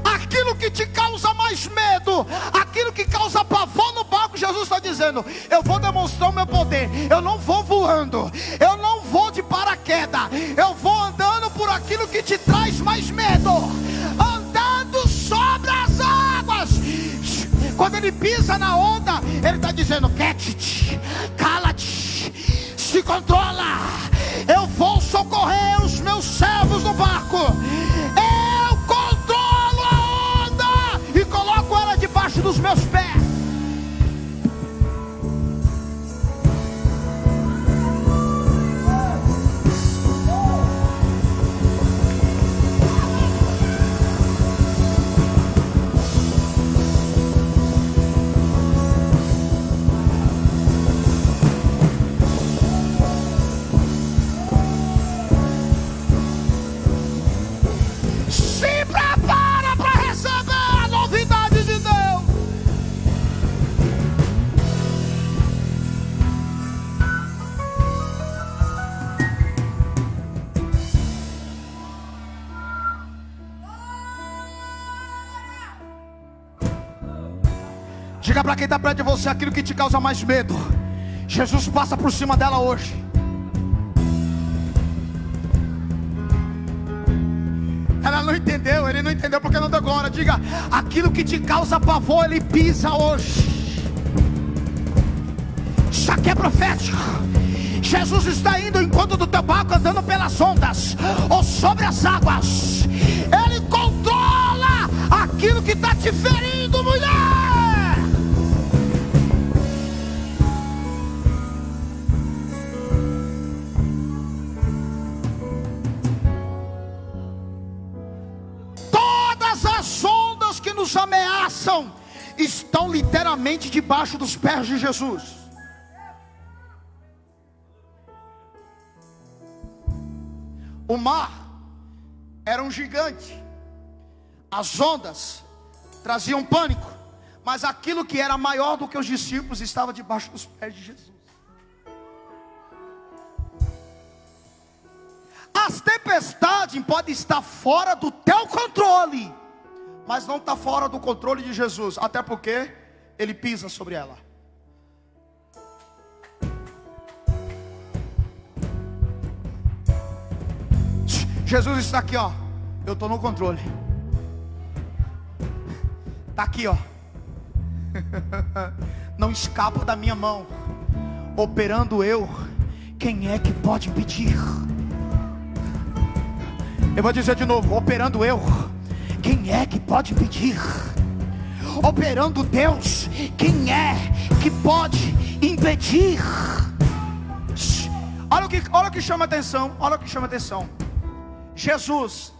aquilo que te causa mais medo, aquilo que causa pavor no barco, Jesus está dizendo: eu vou demonstrar o meu poder. Eu não vou voando, eu não vou de paraquedas, eu vou andando por aquilo que te traz mais medo, andando sobre as águas. Quando Ele pisa na onda, Ele está dizendo: quiete-te, cala-te, se controla. Eu vou socorrer os meus servos no barco. Eu controlo a onda e coloco ela debaixo dos meus pés. Diga para quem está perto de você aquilo que te causa mais medo. Jesus passa por cima dela hoje. Ela não entendeu, ele não entendeu porque não deu glória. Diga: aquilo que te causa pavor, Ele pisa hoje. Isso aqui é profético. Jesus está indo ao encontro do teu barco, andando pelas ondas ou sobre as águas. Ele controla aquilo que está te ferindo, mulher. As ondas que nos ameaçam estão literalmente debaixo dos pés de Jesus. O mar era um gigante. As ondas traziam pânico. Mas aquilo que era maior do que os discípulos estava debaixo dos pés de Jesus. As tempestades podem estar fora do teu controle, mas não está fora do controle de Jesus. Até porque Ele pisa sobre ela. Jesus está aqui, ó. Eu estou no controle. Está aqui, ó. Não escapa da minha mão. Operando eu, quem é que pode impedir? Eu vou dizer de novo, operando eu, quem é que pode impedir? Operando Deus, quem é que pode impedir? Olha o que chama atenção, olha o que chama atenção. Jesus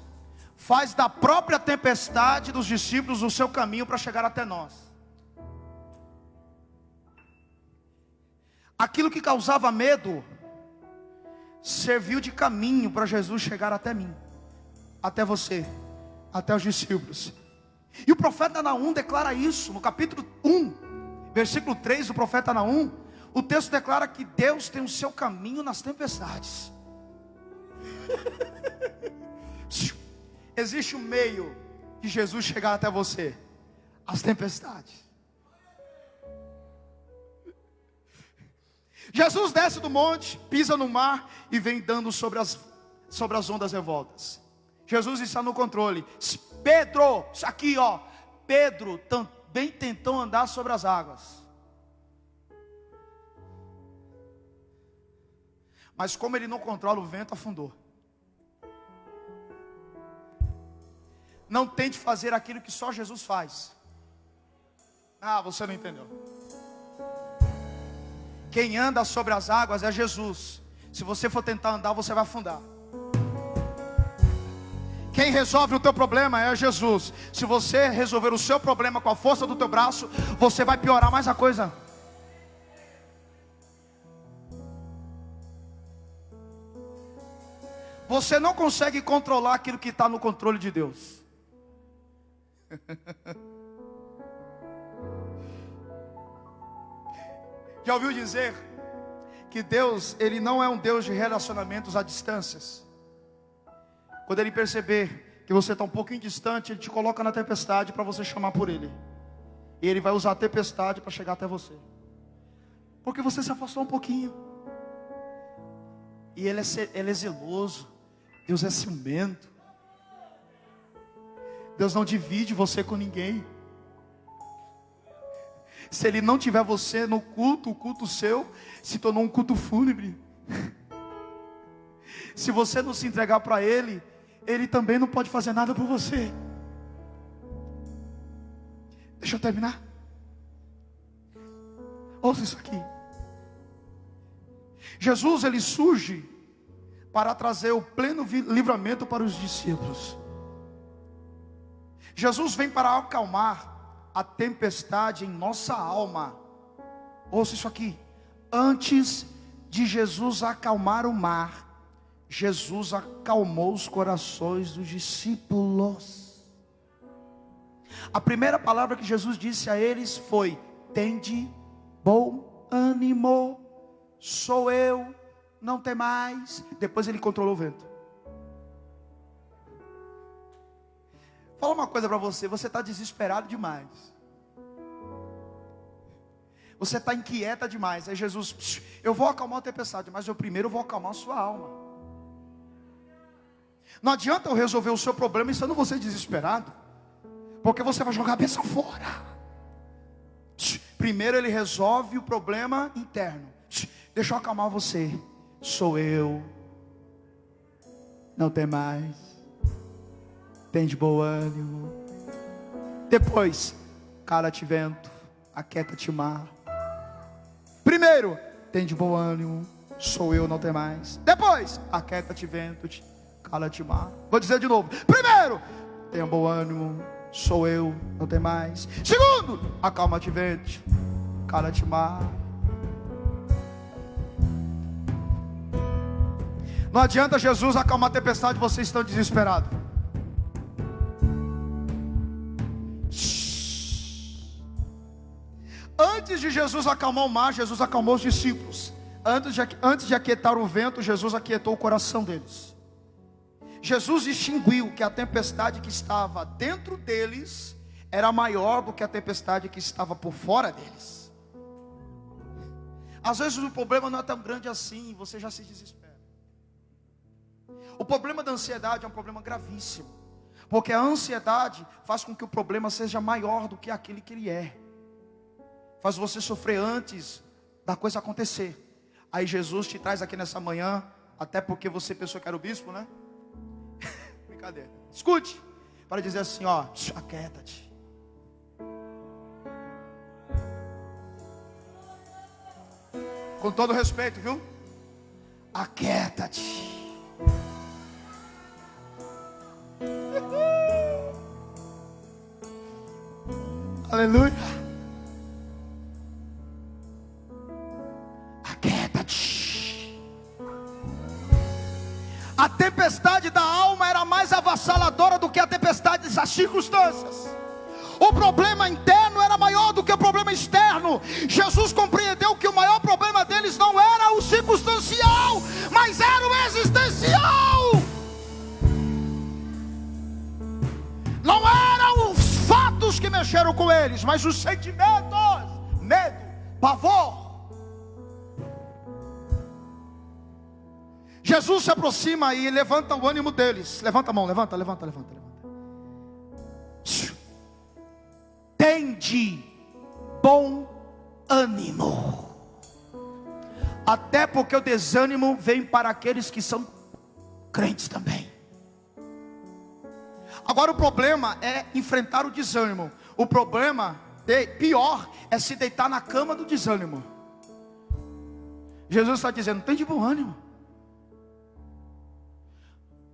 faz da própria tempestade dos discípulos o seu caminho para chegar até nós. Aquilo que causava medo serviu de caminho para Jesus chegar até mim, até você, até os discípulos. E o profeta Naum declara isso no capítulo 1, versículo 3 do profeta Naum. O texto declara que Deus tem o seu caminho nas tempestades. Existe um meio de Jesus chegar até você: as tempestades. Jesus desce do monte, pisa no mar e vem dando sobre as ondas revoltas. Jesus está no controle. Pedro, isso aqui ó, Pedro também tentou andar sobre as águas, mas como ele não controla o vento, afundou. Não tente fazer aquilo que só Jesus faz. Ah, você não entendeu. Quem anda sobre as águas é Jesus. Se você for tentar andar, você vai afundar. Quem resolve o teu problema é Jesus. Se você resolver o seu problema com a força do teu braço, você vai piorar mais a coisa. Você não consegue controlar aquilo que está no controle de Deus. Já ouviu dizer que Deus, Ele não é um Deus de relacionamentos à distâncias? Quando Ele perceber que você está um pouquinho distante, Ele te coloca na tempestade para você chamar por Ele. E Ele vai usar a tempestade para chegar até você, porque você se afastou um pouquinho. E Ele é zeloso. Deus é ciumento. Deus não divide você com ninguém. Se Ele não tiver você no culto, o culto seu se tornou um culto fúnebre. Se você não se entregar para Ele, Ele também não pode fazer nada por você. Deixa eu terminar. Ouça isso aqui. Jesus, Ele surge para trazer o pleno livramento para os discípulos. Jesus vem para acalmar a tempestade em nossa alma. Ouça isso aqui. Antes de Jesus acalmar o mar, Jesus acalmou os corações dos discípulos. A primeira palavra que Jesus disse a eles foi: tende bom ânimo, sou eu, não tem mais. Depois Ele controlou o vento. Fala uma coisa para você: você está desesperado demais, você está inquieta demais. Aí Jesus: eu vou acalmar a tempestade, mas eu primeiro vou acalmar a sua alma. Não adianta eu resolver o seu problema estando você desesperado, porque você vai jogar a bênção fora. Primeiro Ele resolve o problema interno. Deixa eu acalmar você. Sou eu, não tem mais, tem de bom ânimo. Depois, cala-te vento, aquieta-te mar. Primeiro, tem de bom ânimo, sou eu, não tem mais. Depois, aquieta-te vento, cala-te mar. Vou dizer de novo. Primeiro, tenha bom ânimo, sou eu, não tem mais. Segundo, acalma-te vento, cala-te mar. Não adianta Jesus acalmar a tempestade, vocês estão desesperados. Antes de Jesus acalmar o mar, Jesus acalmou os discípulos. Antes de aquietar o vento, Jesus aquietou o coração deles. Jesus distinguiu que a tempestade que estava dentro deles era maior do que a tempestade que estava por fora deles. Às vezes o problema não é tão grande assim, você já se desespera. O problema da ansiedade é um problema gravíssimo, porque a ansiedade faz com que o problema seja maior do que aquele que ele é. Faz você sofrer antes da coisa acontecer. Aí Jesus te traz aqui nessa manhã, até porque você pensou que era o bispo, né? Brincadeira. Escute, para dizer assim, ó, aquieta-te. Com todo respeito, viu? Aquieta-te. Aleluia. Aquieta-te. A tempestade da alma era mais avassaladora do que a tempestade das circunstâncias. O problema interno era maior do que o problema externo. Jesus compreendeu que o maior problema deles não era o circunstancial, mas era o existencial. Não eram os fatos que mexeram com eles, mas os sentimentos, medo, pavor. Jesus se aproxima e levanta o ânimo deles. Levanta a mão, levanta. Tende bom ânimo. Até porque o desânimo vem para aqueles que são crentes também. Agora o problema é enfrentar o desânimo. O problema pior é se deitar na cama do desânimo. Jesus está dizendo, tem de bom ânimo.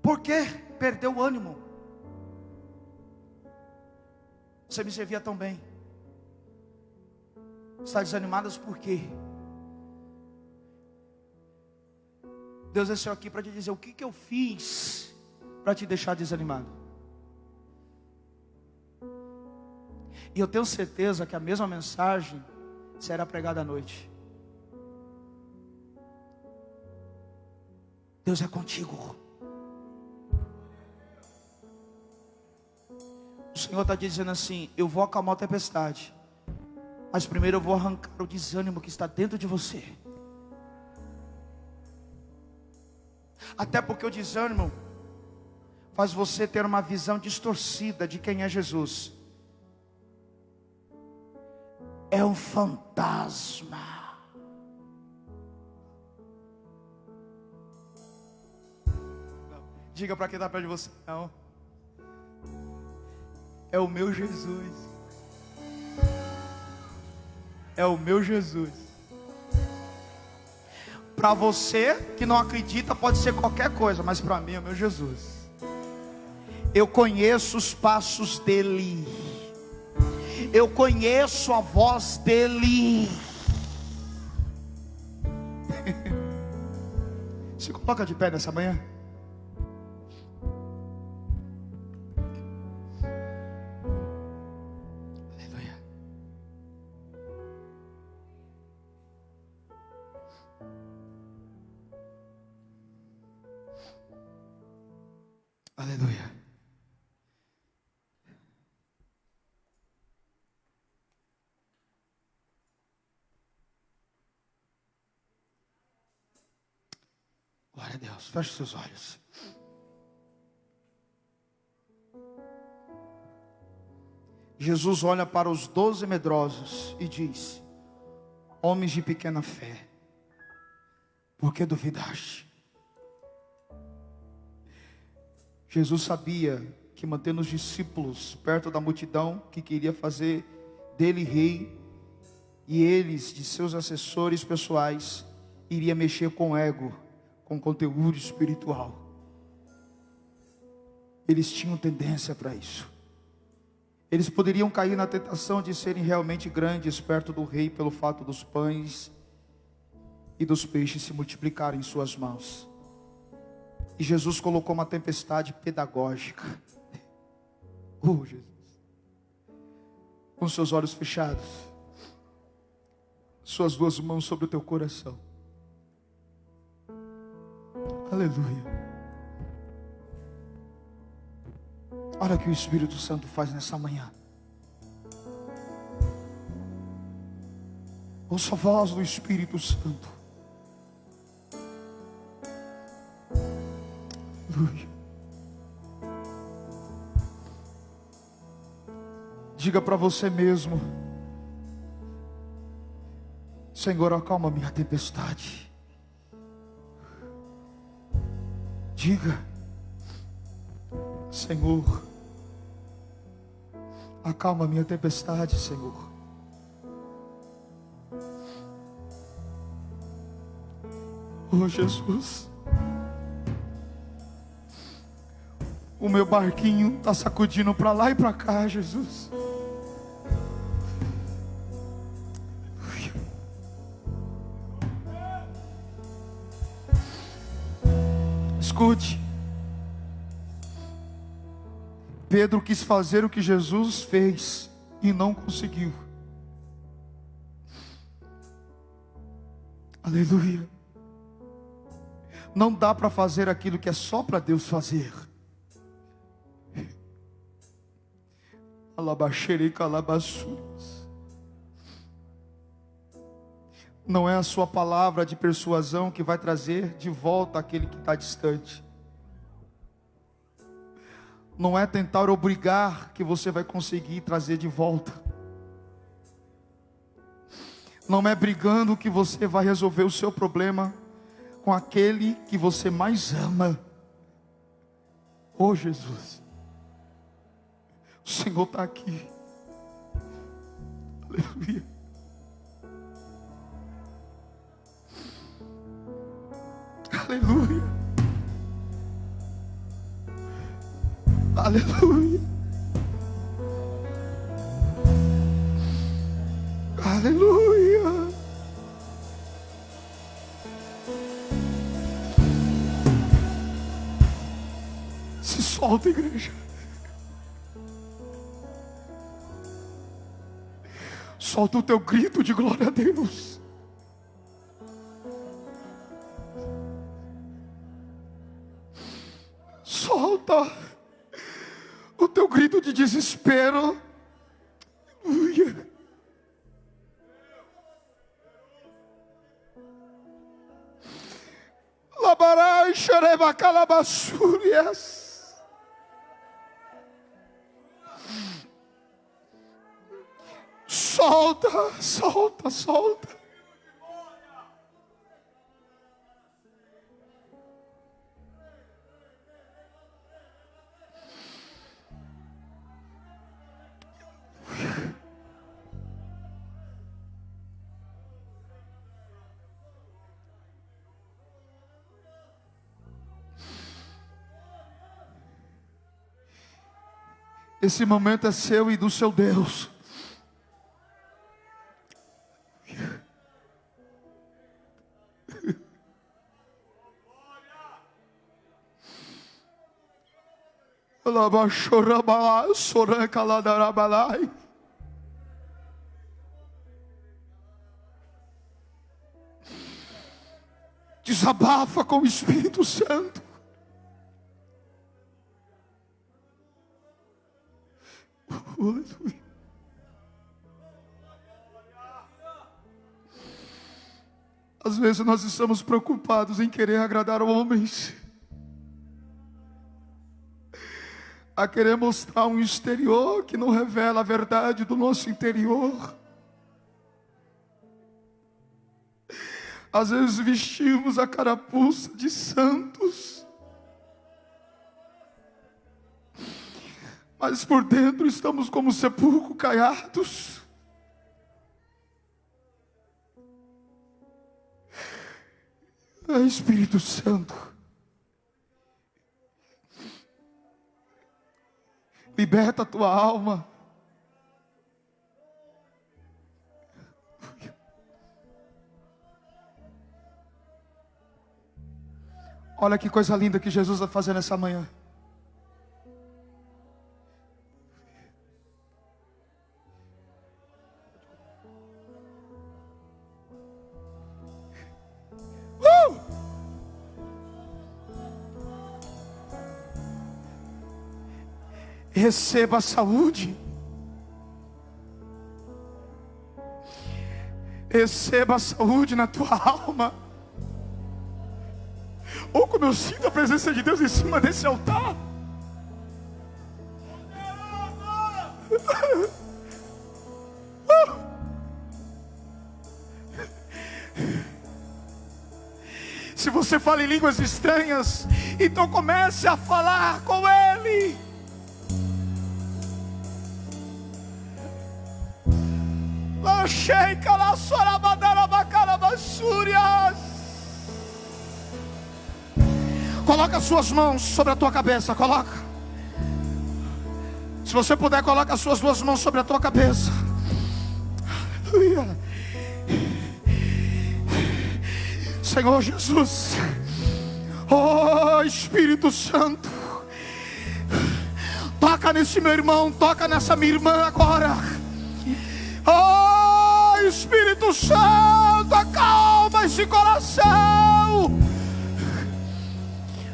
Por que perdeu o ânimo? Você me servia tão bem. Está desanimadas por quê? Deus desceu aqui para te dizer o que eu fiz para te deixar desanimado. E eu tenho certeza que a mesma mensagem será pregada à noite. Deus é contigo. O Senhor está dizendo assim, eu vou acalmar a tempestade, mas primeiro eu vou arrancar o desânimo que está dentro de você. Até porque o desânimo faz você ter uma visão distorcida de quem é Jesus. É um fantasma. Diga para quem está perto de você, não. É o meu Jesus. É o meu Jesus. Para você que não acredita pode ser qualquer coisa, mas para mim é o meu Jesus. Eu conheço os passos dele. Eu conheço a voz dele. Se coloca de pé nessa manhã. Aleluia. Glória a Deus. Feche seus olhos. Jesus olha para os 12 medrosos e diz: homens de pequena fé, por que duvidaste? Jesus sabia que mantendo os discípulos perto da multidão que queria fazer dele rei, e eles de seus assessores pessoais, iria mexer com o ego, com conteúdo espiritual. Eles tinham tendência para isso. Eles poderiam cair na tentação de serem realmente grandes perto do rei pelo fato dos pães e dos peixes se multiplicarem em suas mãos. E Jesus colocou uma tempestade pedagógica. Oh, Jesus. Com seus olhos fechados, suas duas mãos sobre o teu coração. Aleluia. Olha o que o Espírito Santo faz nessa manhã. Ouça a voz do Espírito Santo. Aleluia. Diga para você mesmo: Senhor, acalma minha tempestade. Diga: Senhor, acalma minha tempestade, Senhor. Oh, Jesus, o meu barquinho está sacudindo para lá e para cá, Jesus. Escute. Pedro quis fazer o que Jesus fez e não conseguiu. Aleluia. Não dá para fazer aquilo que é só para Deus fazer. Não é a sua palavra de persuasão que vai trazer de volta aquele que está distante. Não é tentar obrigar que você vai conseguir trazer de volta. Não é brigando que você vai resolver o seu problema com aquele que você mais ama. Oh, Jesus, o Senhor está aqui. Aleluia. Aleluia. Aleluia. Aleluia. Se solta, igreja. Solta o teu grito de glória a Deus. Solta o teu grito de desespero. Aleluia. Labarai xereba calabaçúrias. Solta, solta, solta. Esse momento é seu e do seu Deus. Desabafa com o Espírito Santo. Aleluia. Às vezes nós estamos preocupados em querer agradar homens, a querer mostrar um exterior que não revela a verdade do nosso interior. Às vezes vestimos a carapuça de santos, mas por dentro estamos como sepulcro caiados. Espírito Santo, liberta a tua alma. Olha que coisa linda que Jesus vai fazer nessa manhã. Receba a saúde. Receba a saúde na tua alma. Ou como eu sinto a presença de Deus em cima desse altar. Se você fala em línguas estranhas, então comece a falar com Ele. Coloca as suas mãos sobre a tua cabeça. Coloca. Se você puder, coloca as suas duas mãos sobre a tua cabeça. Aleluia. Senhor Jesus, oh Espírito Santo, toca nesse meu irmão, toca nessa minha irmã agora. Oh Espírito Santo, acalma esse coração.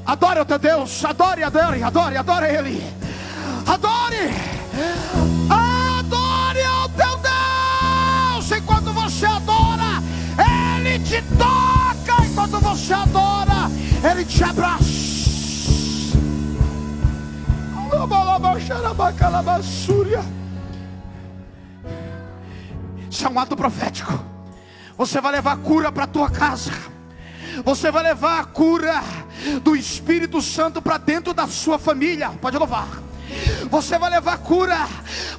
Adore o teu Deus, adore Ele. Adore o teu Deus. Enquanto você adora, Ele te toca. Enquanto você adora, Ele te abraça. Isso é um ato profético. Você vai levar cura para a tua casa. Você vai levar a cura do Espírito Santo para dentro da sua família. Pode louvar. Você vai levar cura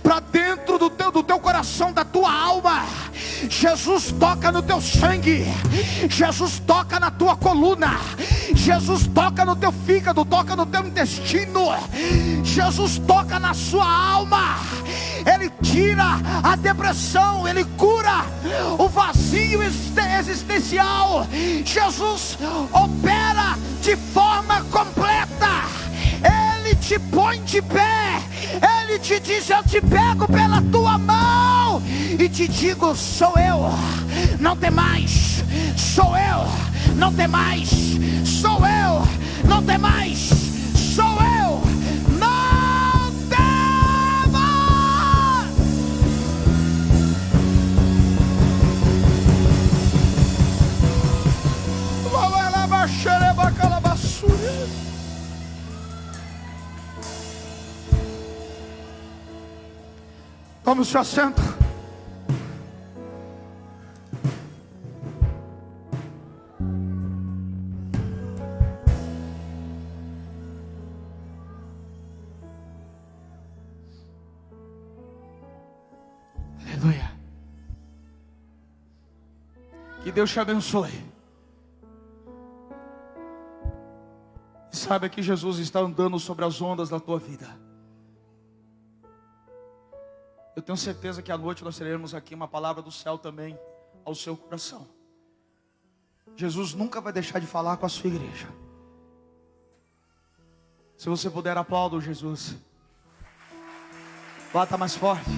para dentro do teu coração, da tua alma. Jesus toca no teu sangue. Jesus toca na tua coluna. Jesus toca no teu fígado, toca no teu intestino. Jesus toca na sua alma. Ele tira a depressão, Ele cura o vazio existencial. Jesus opera de forma completa. Ele te põe de pé. Ele te diz: eu te pego pela tua mão e te digo: sou eu, não tem mais. Sou eu, não tem mais. Sou eu, não tem mais. Sou eu, não tem mais. Tome o seu assento. Aleluia. Que Deus te abençoe. E saiba que Jesus está andando sobre as ondas da tua vida. Eu tenho certeza que à noite nós teremos aqui uma palavra do céu também ao seu coração. Jesus nunca vai deixar de falar com a sua igreja. Se você puder, aplauda Jesus. Bata mais forte.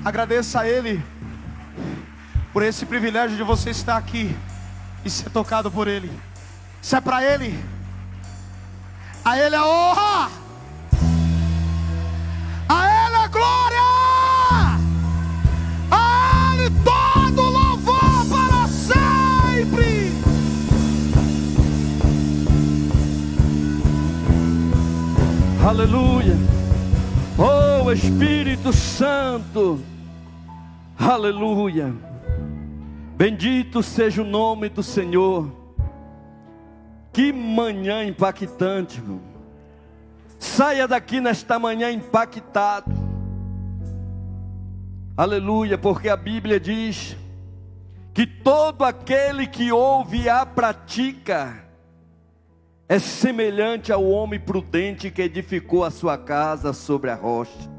Agradeça a Ele por esse privilégio de você estar aqui e ser tocado por Ele. Isso é para Ele. A Ele a honra. A Ele a glória. A Ele todo louvor para sempre. Aleluia. Oh Espírito Santo. Aleluia. Bendito seja o nome do Senhor. Que manhã impactante, irmão. Saia daqui nesta manhã impactado. Aleluia, porque a Bíblia diz que todo aquele que ouve e a pratica é semelhante ao homem prudente que edificou a sua casa sobre a rocha.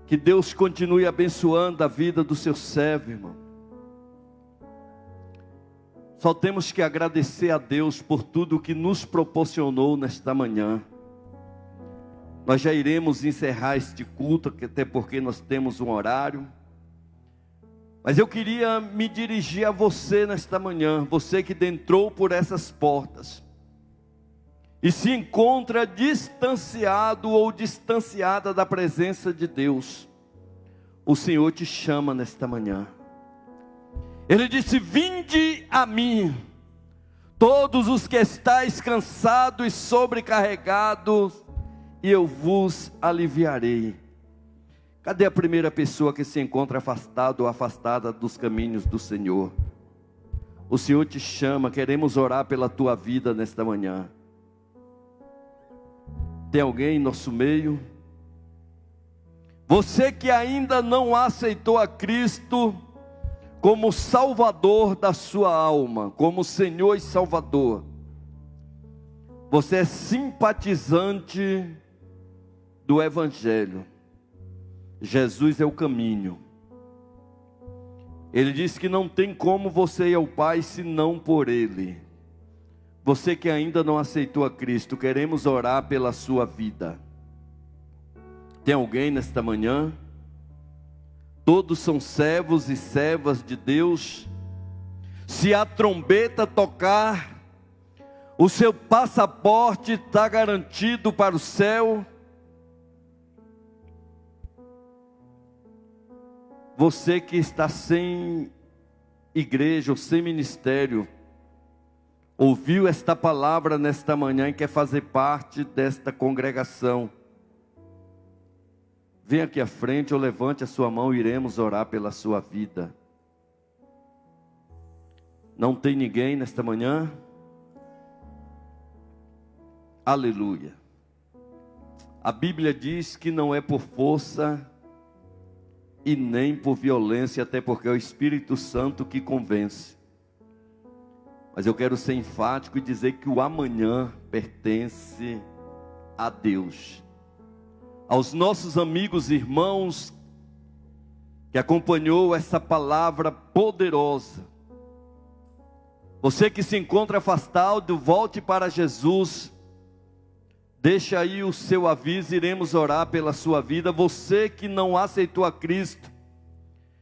Que Deus continue abençoando a vida do seu servo, irmão. só temos que agradecer a Deus por tudo que nos proporcionou nesta manhã. Nós já iremos encerrar este culto, até porque nós temos um horário. Mas eu queria me dirigir a você nesta manhã, você que entrou por essas portas e se encontra distanciado ou distanciada da presença de Deus. O Senhor te chama nesta manhã. Ele disse: vinde a mim, todos os que estáis cansados e sobrecarregados, e eu vos aliviarei. Cadê a primeira pessoa que se encontra afastado ou afastada dos caminhos do Senhor? O Senhor te chama, queremos orar pela tua vida nesta manhã. Tem alguém em nosso meio? Você que ainda não aceitou a Cristo como Salvador da sua alma, como Senhor e Salvador. Você é simpatizante do Evangelho. Jesus é o caminho. Ele diz que não tem como você ir ao Pai senão por Ele. Você que ainda não aceitou a Cristo, queremos orar pela sua vida. Tem alguém nesta manhã? Todos são servos e servas de Deus. Se a trombeta tocar, o seu passaporte está garantido para o céu. Você que está sem igreja ou sem ministério, ouviu esta palavra nesta manhã e quer fazer parte desta congregação, venha aqui à frente ou levante a sua mão e iremos orar pela sua vida. Não tem ninguém nesta manhã? Aleluia. A Bíblia diz que não é por força e nem por violência, até porque é o Espírito Santo que convence. Mas eu quero ser enfático e dizer que o amanhã pertence a Deus. Aos nossos amigos e irmãos que acompanhou essa palavra poderosa, você que se encontra afastado, volte para Jesus. Deixa aí o seu aviso, iremos orar pela sua vida. Você que não aceitou a Cristo,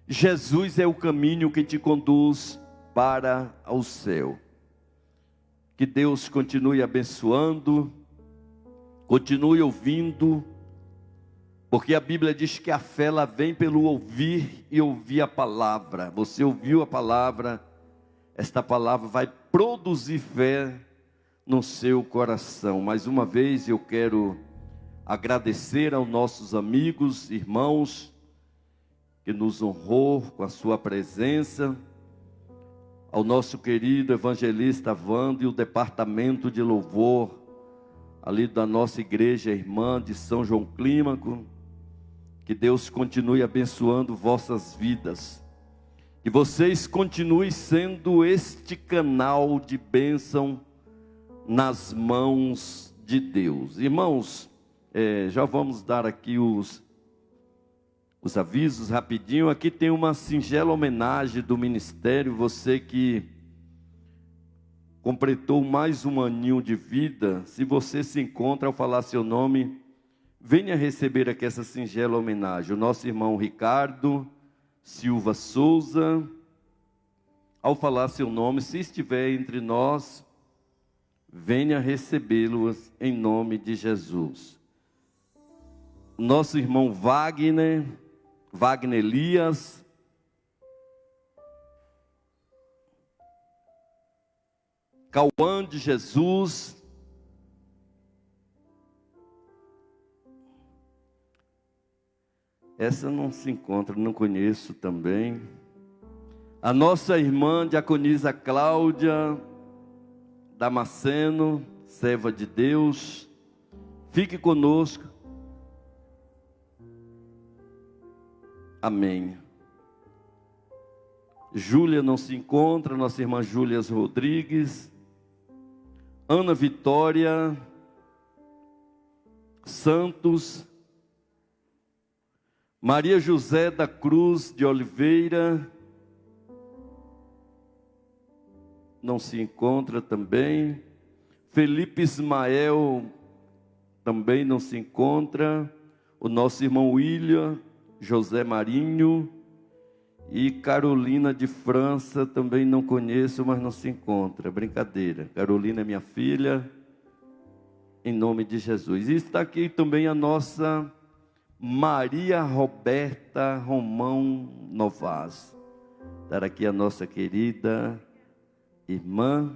Jesus é o caminho que te conduz para o céu. Que Deus continue abençoando, continue ouvindo, porque a Bíblia diz que a fé ela vem pelo ouvir e ouvir a palavra. Você ouviu a palavra, esta palavra vai produzir fé no seu coração. Mais uma vez eu quero agradecer aos nossos amigos, irmãos, que nos honrou com a sua presença, ao nosso querido evangelista Wando e o departamento de louvor, ali da nossa igreja irmã de São João Clímaco. Que Deus continue abençoando vossas vidas, que vocês continuem sendo este canal de bênção nas mãos de Deus. Irmãos, já vamos dar aqui os avisos rapidinho. Aqui tem uma singela homenagem do ministério. Você que completou mais um aninho de vida, se você se encontra, ao falar seu nome, venha receber aqui essa singela homenagem. O nosso irmão Ricardo Silva Souza, ao falar seu nome, se estiver entre nós, venha recebê-los em nome de Jesus. Nosso irmão Wagner Elias, Cauã de Jesus, essa não se encontra, não conheço também. A nossa irmã diaconisa Cláudia Damasceno, serva de Deus, fique conosco. Amém. Júlia não se encontra, nossa irmã Júlia Rodrigues, Ana Vitória Santos, Maria José da Cruz de Oliveira, não se encontra também. Felipe Ismael também não se encontra. O nosso irmão William José Marinho e Carolina de França também não conheço, mas não se encontra. Brincadeira. Carolina é minha filha, em nome de Jesus. E está aqui também a nossa Maria Roberta Romão Novas. Está aqui a nossa querida irmã.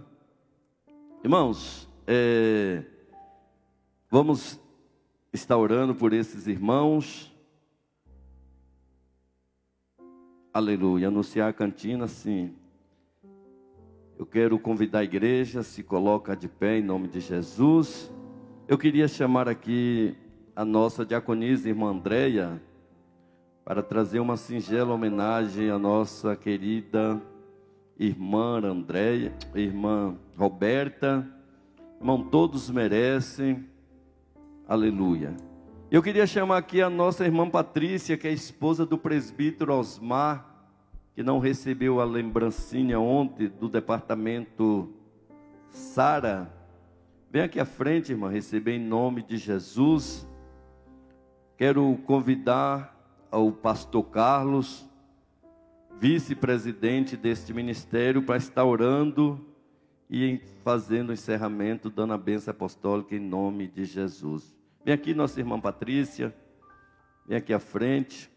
Irmãos, vamos estar orando por esses irmãos. Aleluia. Anunciar a cantina, sim. Eu quero convidar a igreja, se coloca de pé em nome de Jesus. Eu queria chamar aqui a nossa diaconisa, irmã Andréia, para trazer uma singela homenagem à nossa querida irmã Andréia, irmã Roberta. Irmão, todos merecem. Aleluia. Eu queria chamar aqui a nossa irmã Patrícia, que é esposa do presbítero Osmar, que não recebeu a lembrancinha ontem do departamento Sara. Vem aqui à frente, irmã, receber em nome de Jesus. Quero convidar ao pastor Carlos, vice-presidente deste ministério, para estar orando e fazendo o encerramento, dando a bênção apostólica em nome de Jesus. Vem aqui nossa irmã Patrícia, vem aqui à frente.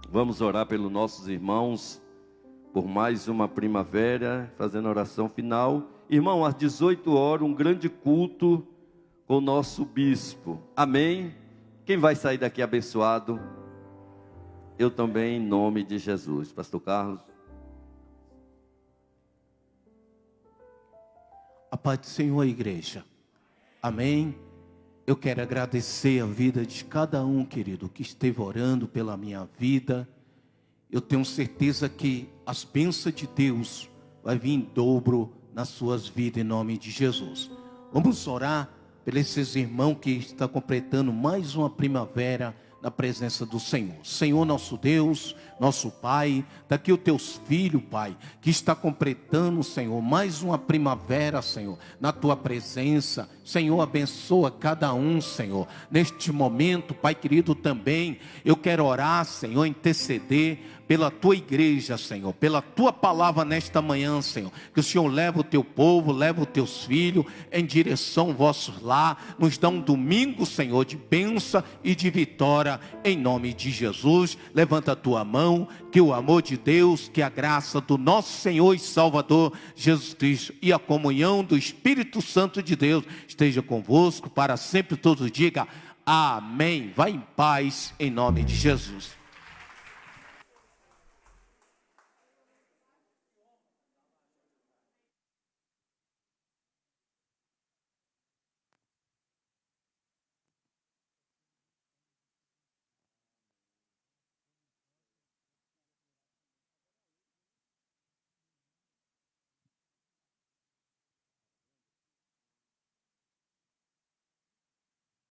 Vamos orar pelos nossos irmãos, por mais uma primavera, fazendo a oração final. Irmão, às 18 horas, um grande culto com o nosso bispo. Amém? Quem vai sair daqui abençoado? Eu também, em nome de Jesus. Pastor Carlos. A paz do Senhor, igreja. Amém? Eu quero agradecer a vida de cada um, querido, que esteve orando pela minha vida. Eu tenho certeza que as bênçãos de Deus vai vir em dobro nas suas vidas, em nome de Jesus. Vamos orar por esses irmãos que estão completando mais uma primavera na presença do Senhor. Senhor nosso Deus, nosso Pai, daqui os teus filhos, Pai, que está completando, Senhor, mais uma primavera, Senhor, na tua presença. Senhor, abençoa cada um, Senhor, neste momento, Pai querido, também eu quero orar, Senhor, interceder pela tua igreja, Senhor, pela tua palavra nesta manhã, Senhor, que o Senhor leva o teu povo, leva os teus filhos em direção ao vosso lar, nos dá um domingo, Senhor, de bênção e de vitória, em nome de Jesus. Levanta a tua mão, que o amor de Deus, que a graça do nosso Senhor e Salvador Jesus Cristo e a comunhão do Espírito Santo de Deus esteja convosco para sempre, todos. Diga amém. Vá em paz, em nome de Jesus.